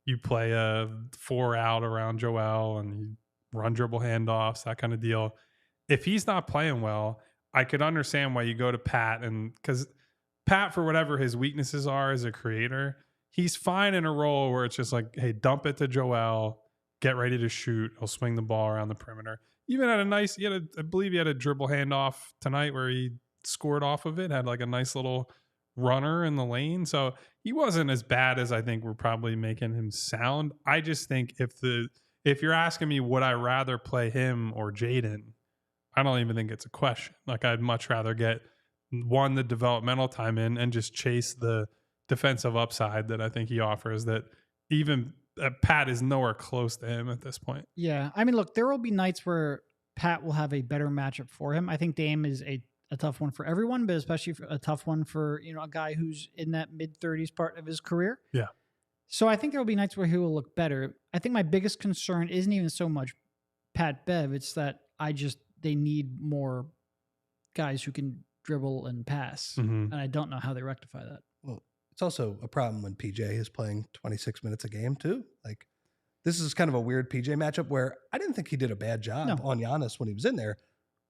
you play a 4 out around Joel and you run dribble handoffs, that kind of deal. If he's not playing well, I could understand why you go to Pat, and because Pat, for whatever his weaknesses are as a creator, he's fine in a role where it's just like, hey, dump it to Joel, get ready to shoot. He'll swing the ball around the perimeter. Even had I believe he had a dribble handoff tonight where he scored off of it, had like a nice little runner in the lane. So he wasn't as bad as I think we're probably making him sound. I just think if you're asking me, would I rather play him or Jaden? I don't even think it's a question. Like I'd much rather get the developmental time in and just chase the defensive upside that I think he offers, that even Pat is nowhere close to him at this point. Yeah. I mean, look, there will be nights where Pat will have a better matchup for him. I think Dame is a tough one for everyone, but especially a tough one for, a guy who's in that mid-30s part of his career. Yeah. So I think there will be nights where he will look better. I think my biggest concern isn't even so much Pat Bev. It's that they need more guys who can dribble and pass. Mm-hmm. And I don't know how they rectify that. Well, it's also a problem when PJ is playing 26 minutes a game too. Like this is kind of a weird PJ matchup where I didn't think he did a bad job on Giannis when he was in there,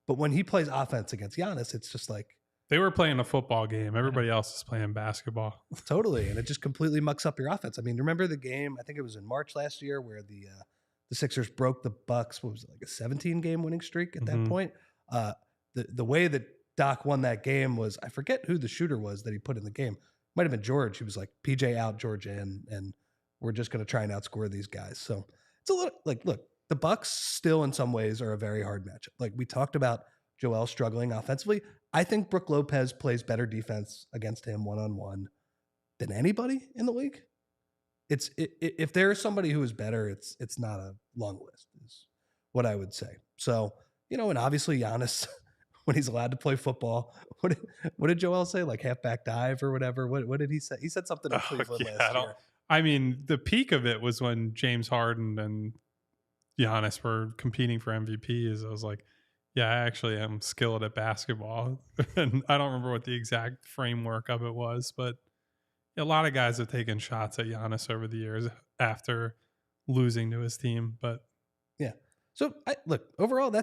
but when he plays offense against Giannis, it's just like They were playing a football game. Everybody else is playing basketball. Totally. And it just completely mucks up your offense. I mean, remember the game, I think it was in March last year, where the Sixers broke the Bucks, what was it, like a 17-game winning streak at that point? The way that Doc won that game was, I forget who the shooter was that he put in the game. Might have been George. He was like, PJ out, George in, and we're just going to try and outscore these guys. So it's a little like, look, the Bucks still in some ways are a very hard matchup. Like we talked about Joel struggling offensively. I think Brook Lopez plays better defense against him one-on-one than anybody in the league. If there's somebody who is better, it's not a long list, is what I would say. So, and obviously Giannis, when he's allowed to play football, what did Joel say? Like halfback dive or whatever? What did he say? He said something in Cleveland last year. I mean, the peak of it was when James Harden and Giannis were competing for MVPs. I was like, yeah, I actually am skilled at basketball. And I don't remember what the exact framework of it was, but a lot of guys have taken shots at Giannis over the years after losing to his team. But yeah. So look, overall,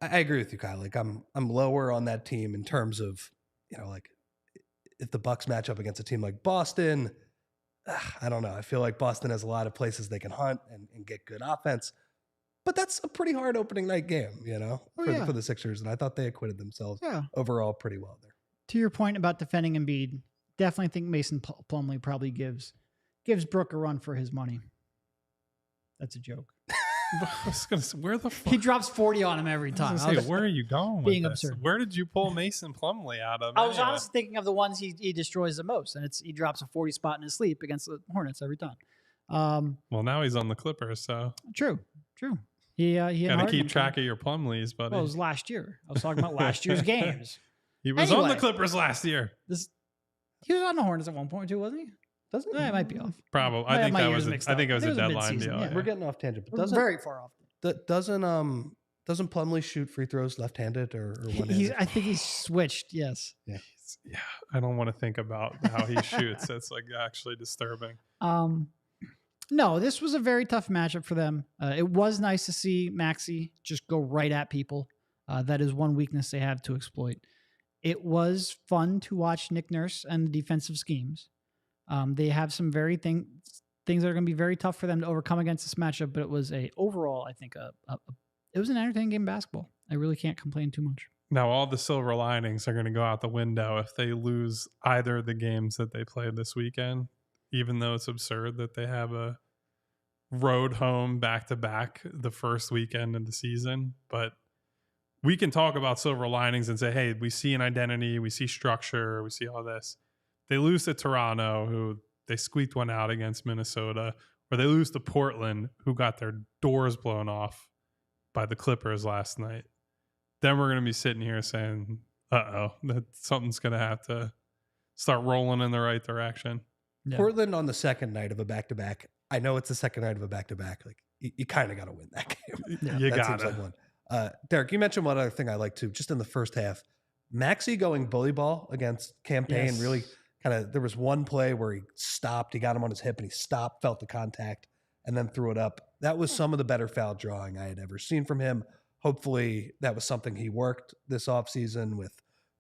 I agree with you, Kyle. Like I'm lower on that team in terms of, like if the Bucks match up against a team like Boston, I don't know. I feel like Boston has a lot of places they can hunt and get good offense. But that's a pretty hard opening night game, for the Sixers. And I thought they acquitted themselves overall pretty well there. To your point about defending Embiid, definitely think Mason Plumlee probably gives Brook a run for his money. That's a joke. I was gonna say, where the fuck? He drops 40 on him every time. Where are you going being with this? absurd. Where did you pull Mason Plumlee out of? I was honestly thinking of the ones he destroys the most, and he drops a 40 spot in his sleep against the Hornets every time. Well, now he's on the Clippers, so true. He gotta keep track of your Plumlees, buddy. Well, it was last year. I was talking about last year's games. He was on the Clippers last year. He was on the Hornets at one point too, wasn't he? Doesn't he? It might be off. Probably. I think it was a deadline deal. Yeah. We're getting off tangent, but we're very far off. Doesn't Plumlee shoot free throws left-handed or one-handed? I think he's switched. Yes. Yeah. I don't want to think about how he shoots. It's like actually disturbing. No, this was a very tough matchup for them. It was nice to see Maxey just go right at people. That is one weakness they have to exploit. It was fun to watch Nick Nurse and the defensive schemes. They have some things that are going to be very tough for them to overcome against this matchup, but it was overall, I think, it was an entertaining game of basketball. I really can't complain too much. Now, all the silver linings are going to go out the window if they lose either of the games that they played this weekend, even though it's absurd that they have a road home back-to-back the first weekend of the season. But we can talk about silver linings and say, hey, we see an identity, we see structure, we see all this. They lose to Toronto, who they squeaked one out against Minnesota, or they lose to Portland, who got their doors blown off by the Clippers last night. Then we're going to be sitting here saying, that something's going to have to start rolling in the right direction. Yeah. Portland on the second night of a back-to-back. I know it's the second night of a back-to-back. Like you kind of got to win that game. Yeah. You got to. Like one. Derek, you mentioned one other thing I like too, just in the first half. Maxey going bully ball against Campaign really kind of, there was one play where he stopped, he got him on his hip and he stopped, felt the contact, and then threw it up. That was some of the better foul drawing I had ever seen from him. Hopefully that was something he worked this offseason with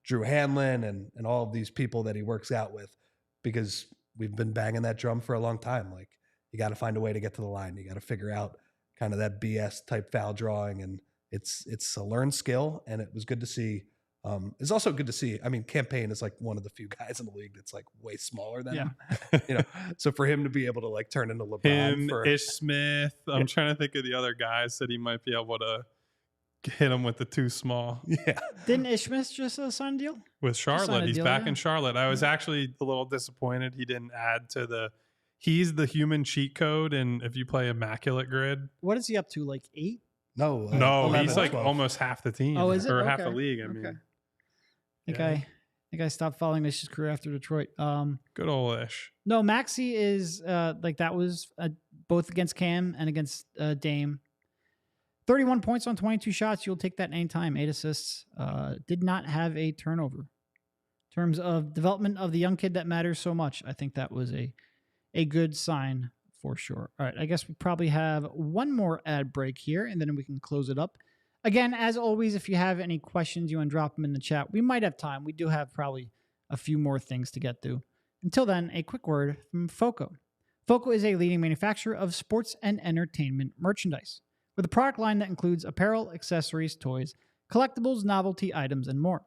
Drew Hanlon and all of these people that he works out with, because we've been banging that drum for a long time. Like, you got to find a way to get to the line. You got to figure out kind of that BS type foul drawing, and it's a learned skill, and it was good to see. It's also good to see. I mean, Campaign is like one of the few guys in the league that's like way smaller than him. So for him to be able to like turn into LeBron, Ish Smith. I'm trying to think of the other guys that he might be able to hit him with the too small. Yeah. Didn't Ish Smith just sign a deal with Charlotte? He's back in Charlotte. I was actually a little disappointed he didn't add to the. He's the human cheat code, and if you play Immaculate Grid, what is he up to? Like 8? No, 11, he's like 12. Almost half the team. Oh, is it? Or half the league? I mean, I think I stopped following Ish's career after Detroit. Good old Ish. No, Maxey is like that was both against Cam and against Dame. 31 points on 22 shots. You'll take that anytime. 8 assists. Did not have a turnover. In terms of development of the young kid that matters so much, I think that was a good sign for sure. All right, I guess we probably have one more ad break here, and then we can close it up. Again, as always, if you have any questions, you want to drop them in the chat. We might have time. We do have probably a few more things to get to. Until then, a quick word from FOCO. FOCO is a leading manufacturer of sports and entertainment merchandise, with a product line that includes apparel, accessories, toys, collectibles, novelty items, and more.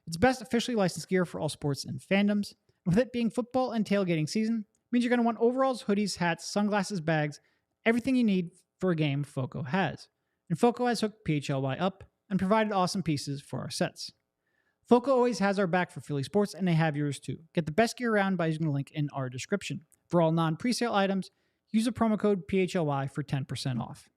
It's best officially licensed gear for all sports and fandoms. And with it being football and tailgating season, means you're going to want overalls, hoodies, hats, sunglasses, bags, everything you need for a game FOCO has. And FOCO has hooked PHLY up and provided awesome pieces for our sets. FOCO always has our back for Philly sports, and they have yours too. Get the best gear around by using the link in our description. For all non-presale items, use the promo code PHLY for 10% off.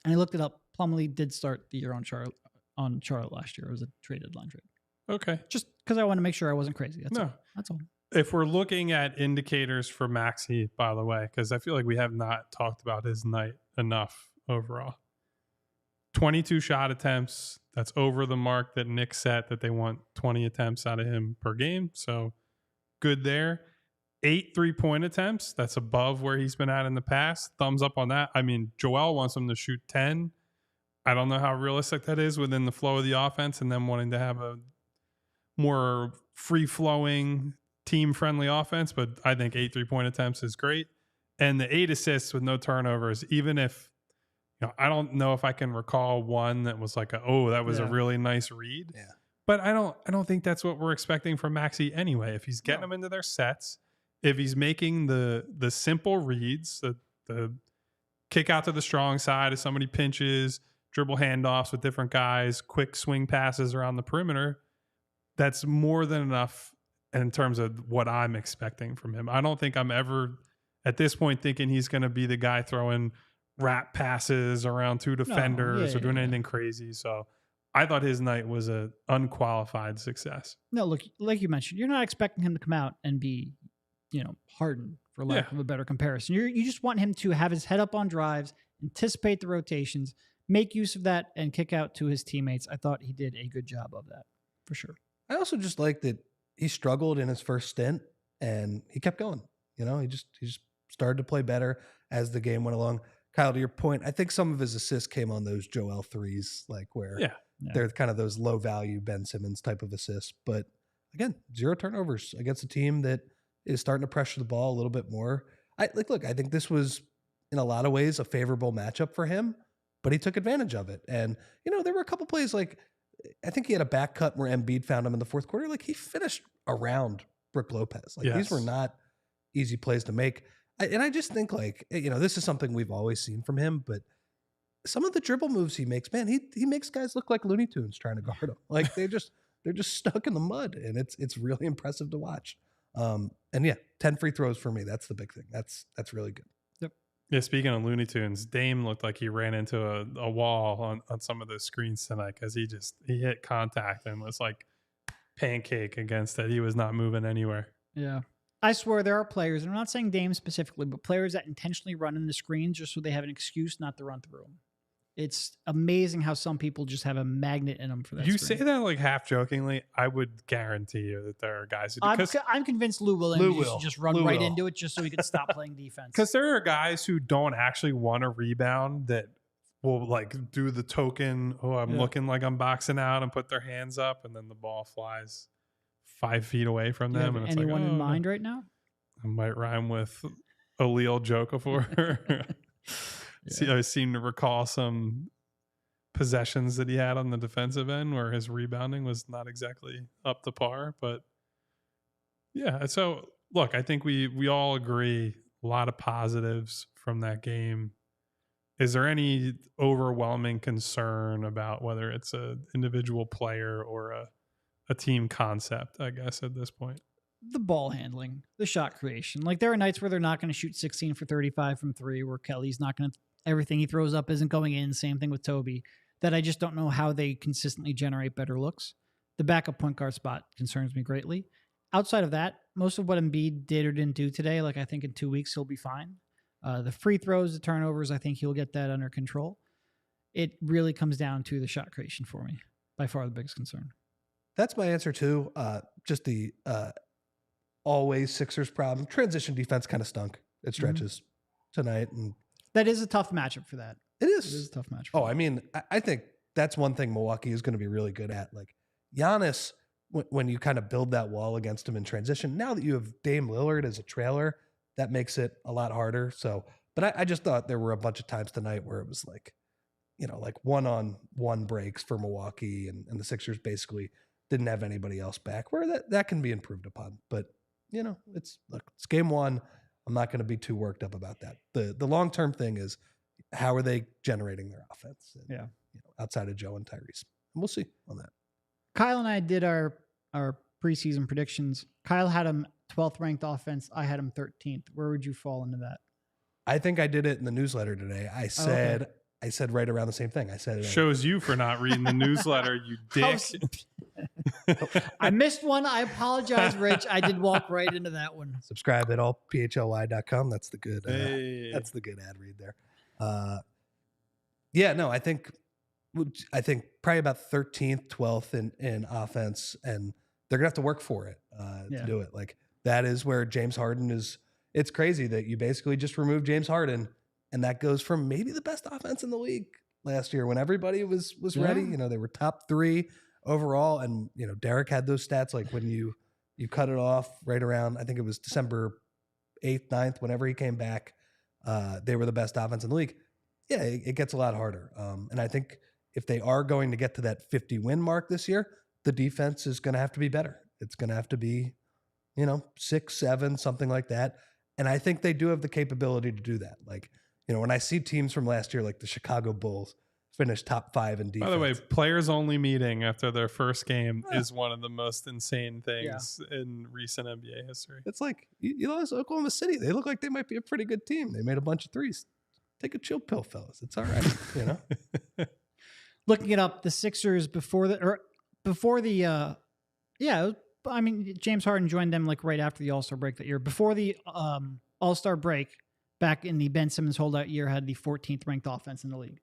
And I looked it up. Plumlee did start the year on Charlotte last year. It was a trade deadline trade. Okay. Just because I want to make sure I wasn't crazy. That's all. If we're looking at indicators for Maxey, by the way, because I feel like we have not talked about his night enough overall. 22 shot attempts. That's over the mark that Nick set, that they want 20 attempts out of him per game. So good there. 8 3-point attempts. That's above where he's been at in the past. Thumbs up on that. I mean, Joel wants him to shoot 10. I don't know how realistic that is within the flow of the offense and them wanting to have a more free-flowing, team-friendly offense. But I think 8 3-point attempts is great. And the 8 assists with no turnovers, even if, I don't know if I can recall one that was like, that was a really nice read. Yeah. But I don't think that's what we're expecting from Maxey anyway. If he's getting them into their sets, if he's making the simple reads, the kick out to the strong side as somebody pinches, dribble handoffs with different guys, quick swing passes around the perimeter, that's more than enough in terms of what I'm expecting from him. I don't think I'm ever at this point thinking he's going to be the guy throwing wrap passes around 2 defenders or doing anything crazy. So I thought his night was an unqualified success. No, look, like you mentioned, you're not expecting him to come out and be, Harden, for lack of a better comparison. You just want him to have his head up on drives, anticipate the rotations, make use of that, and kick out to his teammates. I thought he did a good job of that, for sure. I also just like that he struggled in his first stint and he kept going. He just started to play better as the game went along. Kyle, to your point, I think some of his assists came on those Joel threes, like where they're kind of those low value Ben Simmons type of assists. But again, 0 turnovers against a team that is starting to pressure the ball a little bit more. I think this was in a lot of ways a favorable matchup for him, but he took advantage of it. And, there were a couple plays, like I think he had a back cut where Embiid found him in the fourth quarter. Like he finished around Brook Lopez. Like these were not easy plays to make. And I just think this is something we've always seen from him, but some of the dribble moves he makes, man, he makes guys look like Looney Tunes trying to guard him. Like they're just stuck in the mud, and it's really impressive to watch. 10 free throws for me. That's the big thing. That's really good. Yep. Yeah. Speaking of Looney Tunes, Dame looked like he ran into a wall on some of those screens tonight because he hit contact and was like pancake against it. He was not moving anywhere. Yeah. I swear there are players, and I'm not saying Dame specifically, but players that intentionally run in the screens just so they have an excuse not to run through them. It's amazing how some people just have a magnet in them for that. You screen. say that like half jokingly. I would guarantee you that there are guys who do. I'm convinced Lou will just run right into it just so he can stop playing defense. Because there are guys who don't actually want to rebound that will like do the token, I'm looking like I'm boxing out, and put their hands up, and then the ball flies 5 feet away from them. And it's anyone in mind right now? I might rhyme with Allele Jokafor. I seem to recall some possessions that he had on the defensive end where his rebounding was not exactly up to par. But yeah, so look, I think we all agree a lot of positives from that game. Is there any overwhelming concern about whether it's an individual player or a team concept, I guess, at this point? The ball handling, the shot creation. Like there are nights where they're not going to shoot 16 for 35 from 3, where Kelly's not going to, everything he throws up isn't going in. Same thing with Toby, that I just don't know how they consistently generate better looks. The backup point guard spot concerns me greatly. Outside of that, most of what Embiid did or didn't do today, like I think in 2 weeks, he'll be fine. The free throws, the turnovers, I think he'll get that under control. It really comes down to the shot creation for me. By far the biggest concern. That's my answer too. Just the always Sixers problem. Transition defense kind of stunk at stretches tonight. And that is a tough matchup for that. It is. It is a tough matchup. Oh, I mean, I think that's one thing Milwaukee is going to be really good at. Like Giannis, when you kind of build that wall against him in transition, now that you have Dame Lillard as a trailer, that makes it a lot harder. So, but I just thought there were a bunch of times tonight where it was like, like 1-on-1 breaks for Milwaukee, and the Sixers basically didn't have anybody else back, where that can be improved upon. But, it's game one. I'm not going to be too worked up about that. The long-term thing is, how are they generating their offense? And, outside of Joe and Tyrese. And we'll see on that. Kyle and I did our preseason predictions. Kyle had him 12th ranked offense. I had him 13th. Where would you fall into that? I think I did it in the newsletter today. I said right around the same thing. I said it shows you for not reading the newsletter, you dick. I missed one. I apologize, Rich. I did walk right into that one. Subscribe at allphly.com. That's the good. That's the good ad read there. I think probably about 13th, 12th in offense, and they're gonna have to work for it to do it. Like that is where James Harden is. It's crazy that you basically just remove James Harden, and that goes from maybe the best offense in the league last year when everybody was ready. They were top 3 overall, and Derek had those stats like when you cut it off right around, I think it was December 8th, 9th, whenever he came back, they were the best offense in the league. Yeah, it gets a lot harder, and I think if they are going to get to that 50 win mark this year, the defense is going to have to be better. It's going to have to be, 6, 7, something like that. And I think they do have the capability to do that. Like, when I see teams from last year, like the Chicago Bulls finish top 5 in defense. By the way, players only meeting after their first game is one of the most insane things in recent NBA history. It's like, you lost Oklahoma City. They look like they might be a pretty good team. They made a bunch of threes. Take a chill pill, fellas. It's all right, Looking it up, the Sixers before James Harden joined them like right after the All-Star break that year. Before the All-Star break, back in the Ben Simmons holdout year, had the 14th ranked offense in the league.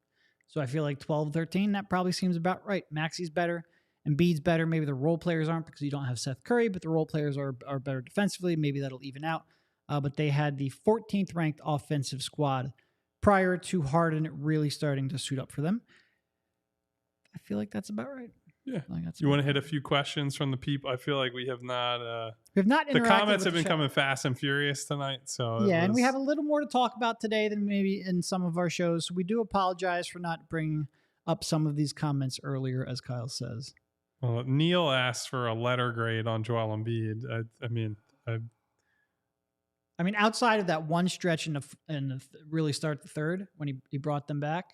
So I feel like 12, 13, that probably seems about right. Maxey's better, Embiid's better. Maybe the role players aren't because you don't have Seth Curry, but the role players are better defensively. Maybe that'll even out. But they had the 14th ranked offensive squad prior to Harden really starting to suit up for them. I feel like that's about right. Yeah. You want to hit a few questions from the people? I feel like we have not. The comments have been coming fast and furious tonight. So and we have a little more to talk about today than maybe in some of our shows. So we do apologize for not bringing up some of these comments earlier, as Kyle says. Well, Neil asked for a letter grade on Joel Embiid. I mean, outside of that one stretch in the really start the third when he brought them back,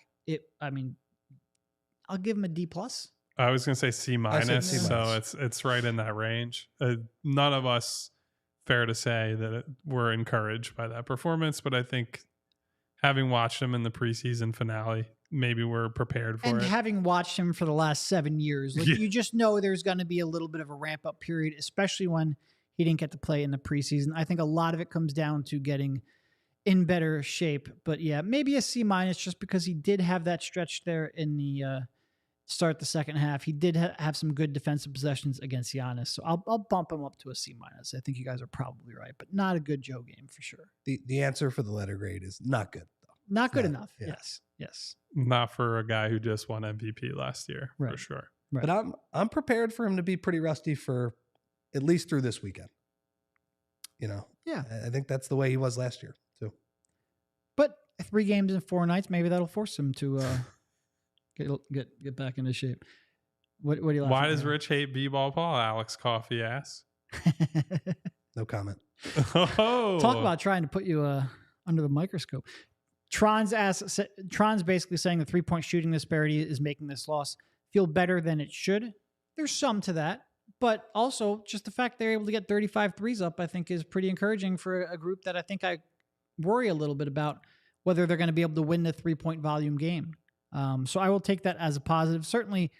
I'll give him a D+. I was going to say C-, so it's right in that range. None of us, fair to say, that were encouraged by that performance, but I think having watched him in the preseason finale, maybe we're prepared for it. And having watched him for the last 7 years, you just know there's going to be a little bit of a ramp-up period, especially when he didn't get to play in the preseason. I think a lot of it comes down to getting in better shape. But yeah, maybe a C- just because he did have that stretch there in the start the second half. He did have some good defensive possessions against Giannis. So I'll bump him up to a C-. I think you guys are probably right, but not a good Joe game for sure. The answer for the letter grade is not good, though. Not good enough. Yeah. Yes. Not for a guy who just won MVP last year, right. For sure. Right. But I'm prepared for him to be pretty rusty for at least through this weekend. Yeah. I think that's the way he was last year too. But 3 games in 4 nights, maybe that'll force him to get back into shape. What do you? Why does Rich hate B-ball Paul? Alex Coffey asks. No comment. Talk about trying to put you under the microscope. Tron's basically saying the 3-point shooting disparity is making this loss feel better than it should. There's some to that, but also just the fact they're able to get 35 threes up, I think, is pretty encouraging for a group that I think I worry a little bit about whether they're going to be able to win the 3-point volume game. So I will take that as a positive. Certainly,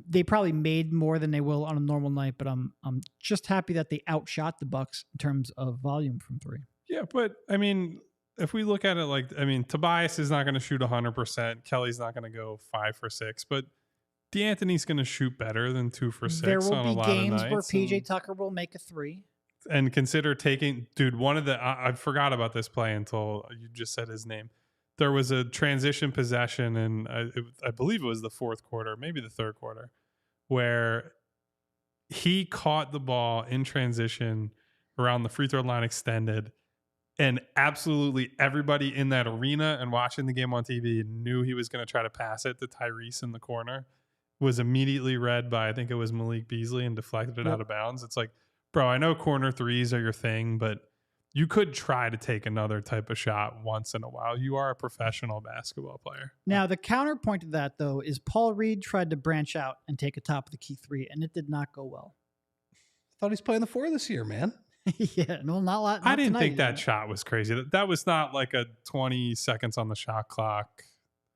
they probably made more than they will on a normal night, but I'm just happy that they outshot the Bucks in terms of volume from 3. Yeah, but I mean, if we look at it Tobias is not going to shoot 100%. Kelly's not going to go 5 for 6, but D'Antoni's going to shoot better than 2 for 6. There will on be a lot games of where PJ Tucker will make a 3. And consider taking, dude, I forgot about this play until you just said his name. there was a transition possession, and I believe it was the fourth quarter, maybe the third quarter, where he caught the ball in transition around the free throw line extended, and absolutely everybody in that arena and watching the game on TV knew he was going to try to pass it to Tyrese in the corner. Was immediately read by, I think it was Malik Beasley, and deflected it out of bounds. It's like, bro, I know corner threes are your thing, but you could try to take another type of shot once in a while. You are a professional basketball player. Now, the counterpoint to that, though, is Paul Reed tried to branch out and take a top of the key three, and it did not go well. Thought he's playing the 4 this year, man. Yeah, no, not a lot. I didn't think that shot was crazy. That was not like a 20 seconds on the shot clock.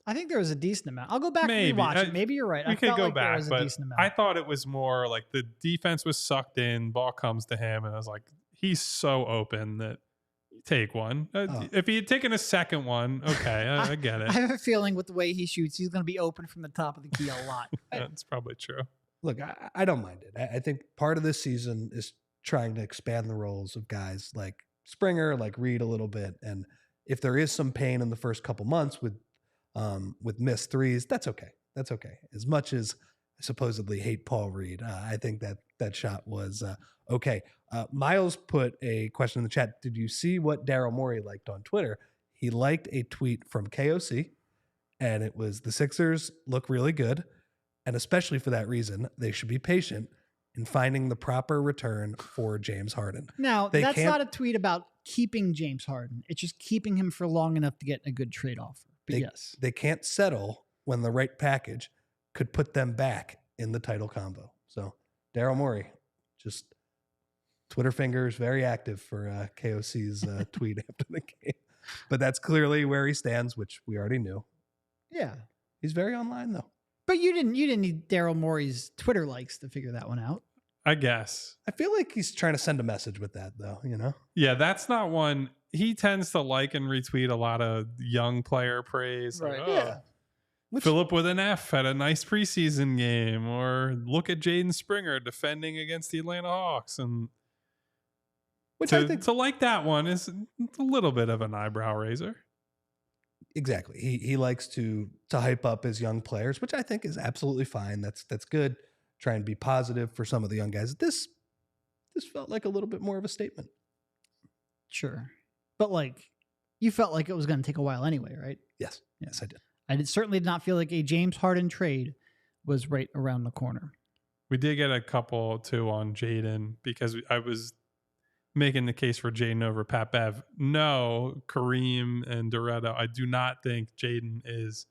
I think there was a decent amount. I'll go back Maybe. and rewatch it. Maybe you're right. We I could felt go like there back, was a but decent amount. I thought it was more like the defense was sucked in, ball comes to him, and I was like, he's so open that take one. If he had taken a second one, okay, I get it. I have a feeling with the way he shoots, he's going to be open from the top of the key a lot. That's probably true. Look, I don't mind it. I think part of this season is trying to expand the roles of guys like Springer, like Reed a little bit. And if there is some pain in the first couple months with missed threes, that's okay. That's okay. As much as I supposedly hate Paul Reed, I think that shot was okay. Miles put a question in the chat. Did you see what Daryl Morey liked on Twitter? He liked a tweet from KOC, and it was, the Sixers look really good, and especially for that reason, they should be patient in finding the proper return for James Harden. Now, that's not a tweet about keeping James Harden. It's just keeping him for long enough to get a good trade offer. But yes. They can't settle when the right package could put them back in the title combo. So Daryl Morey, just Twitter fingers, very active for KOC's tweet after the game. But that's clearly where he stands, which we already knew. Yeah. He's very online, though. But you didn't need Daryl Morey's Twitter likes to figure that one out. I guess. I feel like he's trying to send a message with that, though, you know? Yeah, that's not one. He tends to like and retweet a lot of young player praise. Right. Like, Yeah. Philip with an F had a nice preseason game, or look at Jaden Springer defending against the Atlanta Hawks. And I think to like that one is a little bit of an eyebrow raiser. Exactly. He likes to hype up his young players, which I think is absolutely fine. That's good. Try and be positive for some of the young guys. This felt like a little bit more of a statement. Sure. But like, you felt like it was going to take a while anyway, right? Yes. Yes, I did. I certainly did not feel like a James Harden trade was right around the corner. We did get a couple too on Jaden, because I was making the case for Jaden over Pat Bev. No, Kareem and Doretta, I do not think Jaden is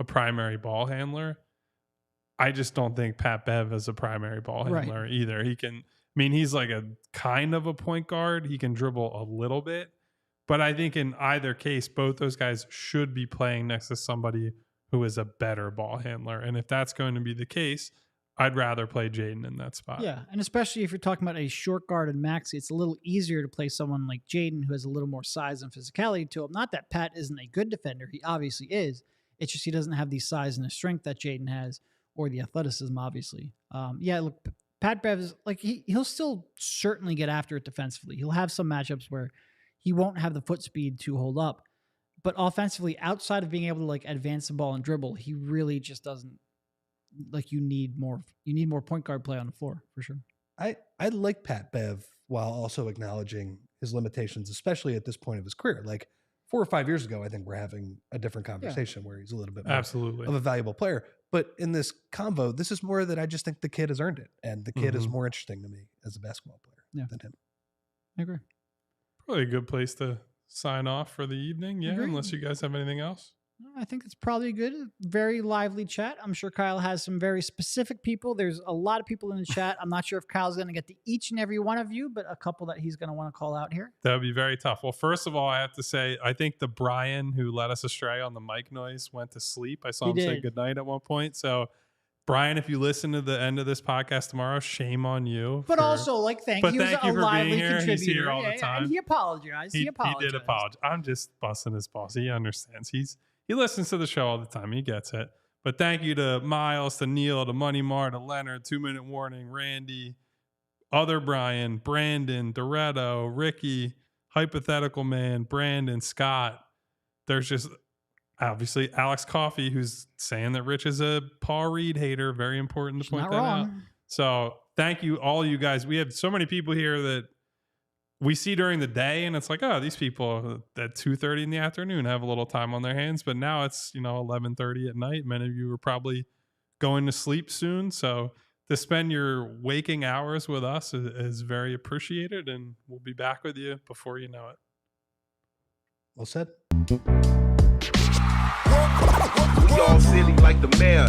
a primary ball handler. I just don't think Pat Bev is a primary ball handler either. He's like a kind of a point guard. He can dribble a little bit. But I think in either case, both those guys should be playing next to somebody who is a better ball handler. And if that's going to be the case, I'd rather play Jaden in that spot. Yeah, and especially if you're talking about a short guard and Maxey, it's a little easier to play someone like Jaden who has a little more size and physicality to him. Not that Pat isn't a good defender. He obviously is. It's just he doesn't have the size and the strength that Jaden has, or the athleticism, obviously. Look, Pat Bev is like, he'll still certainly get after it defensively. He'll have some matchups where he won't have the foot speed to hold up. But offensively, outside of being able to like advance the ball and dribble, he really just doesn't. Like, you need more point guard play on the floor for sure. I like Pat Bev while also acknowledging his limitations, especially at this point of his career. Like 4 or 5 years ago, I think we're having a different conversation where he's a little bit more absolutely of a valuable player. But in this convo, this is more that I just think the kid has earned it, and the kid is more interesting to me as a basketball player than him. I agree. Probably a good place to sign off for the evening. Yeah, Agreed. Unless you guys have anything else. I think it's probably good. Very lively chat. I'm sure Kyle has some very specific people. There's a lot of people in the chat. I'm not sure if Kyle's going to get to each and every one of you, but a couple that he's going to want to call out here. That would be very tough. Well, first of all, I have to say, I think the Brian who led us astray on the mic noise went to sleep. I saw him say goodnight at one point. So, Brian, if you listen to the end of this podcast tomorrow, shame on you. But also, like, thank you for lively being here. contributor. He's here all the time. And he apologized. He did apologize. I'm just busting his balls. He understands. He listens to the show all the time. He gets it. But thank you to Miles, to Neil, to Money Mar, to Leonard, 2 Minute Warning, Randy, other Brian, Brandon, Doretto, Ricky, Hypothetical Man, Brandon, Scott. There's just obviously Alex Coffey, who's saying that Rich is a Paul Reed hater. Very important to point that out. So thank you, all you guys. We have so many people here that we see during the day, and it's like, oh, these people at 2:30 in the afternoon have a little time on their hands. But now it's 11:30 at night. Many of you are probably going to sleep soon. So to spend your waking hours with us is very appreciated, and we'll be back with you before you know it. Well said. We all silly like the mayor.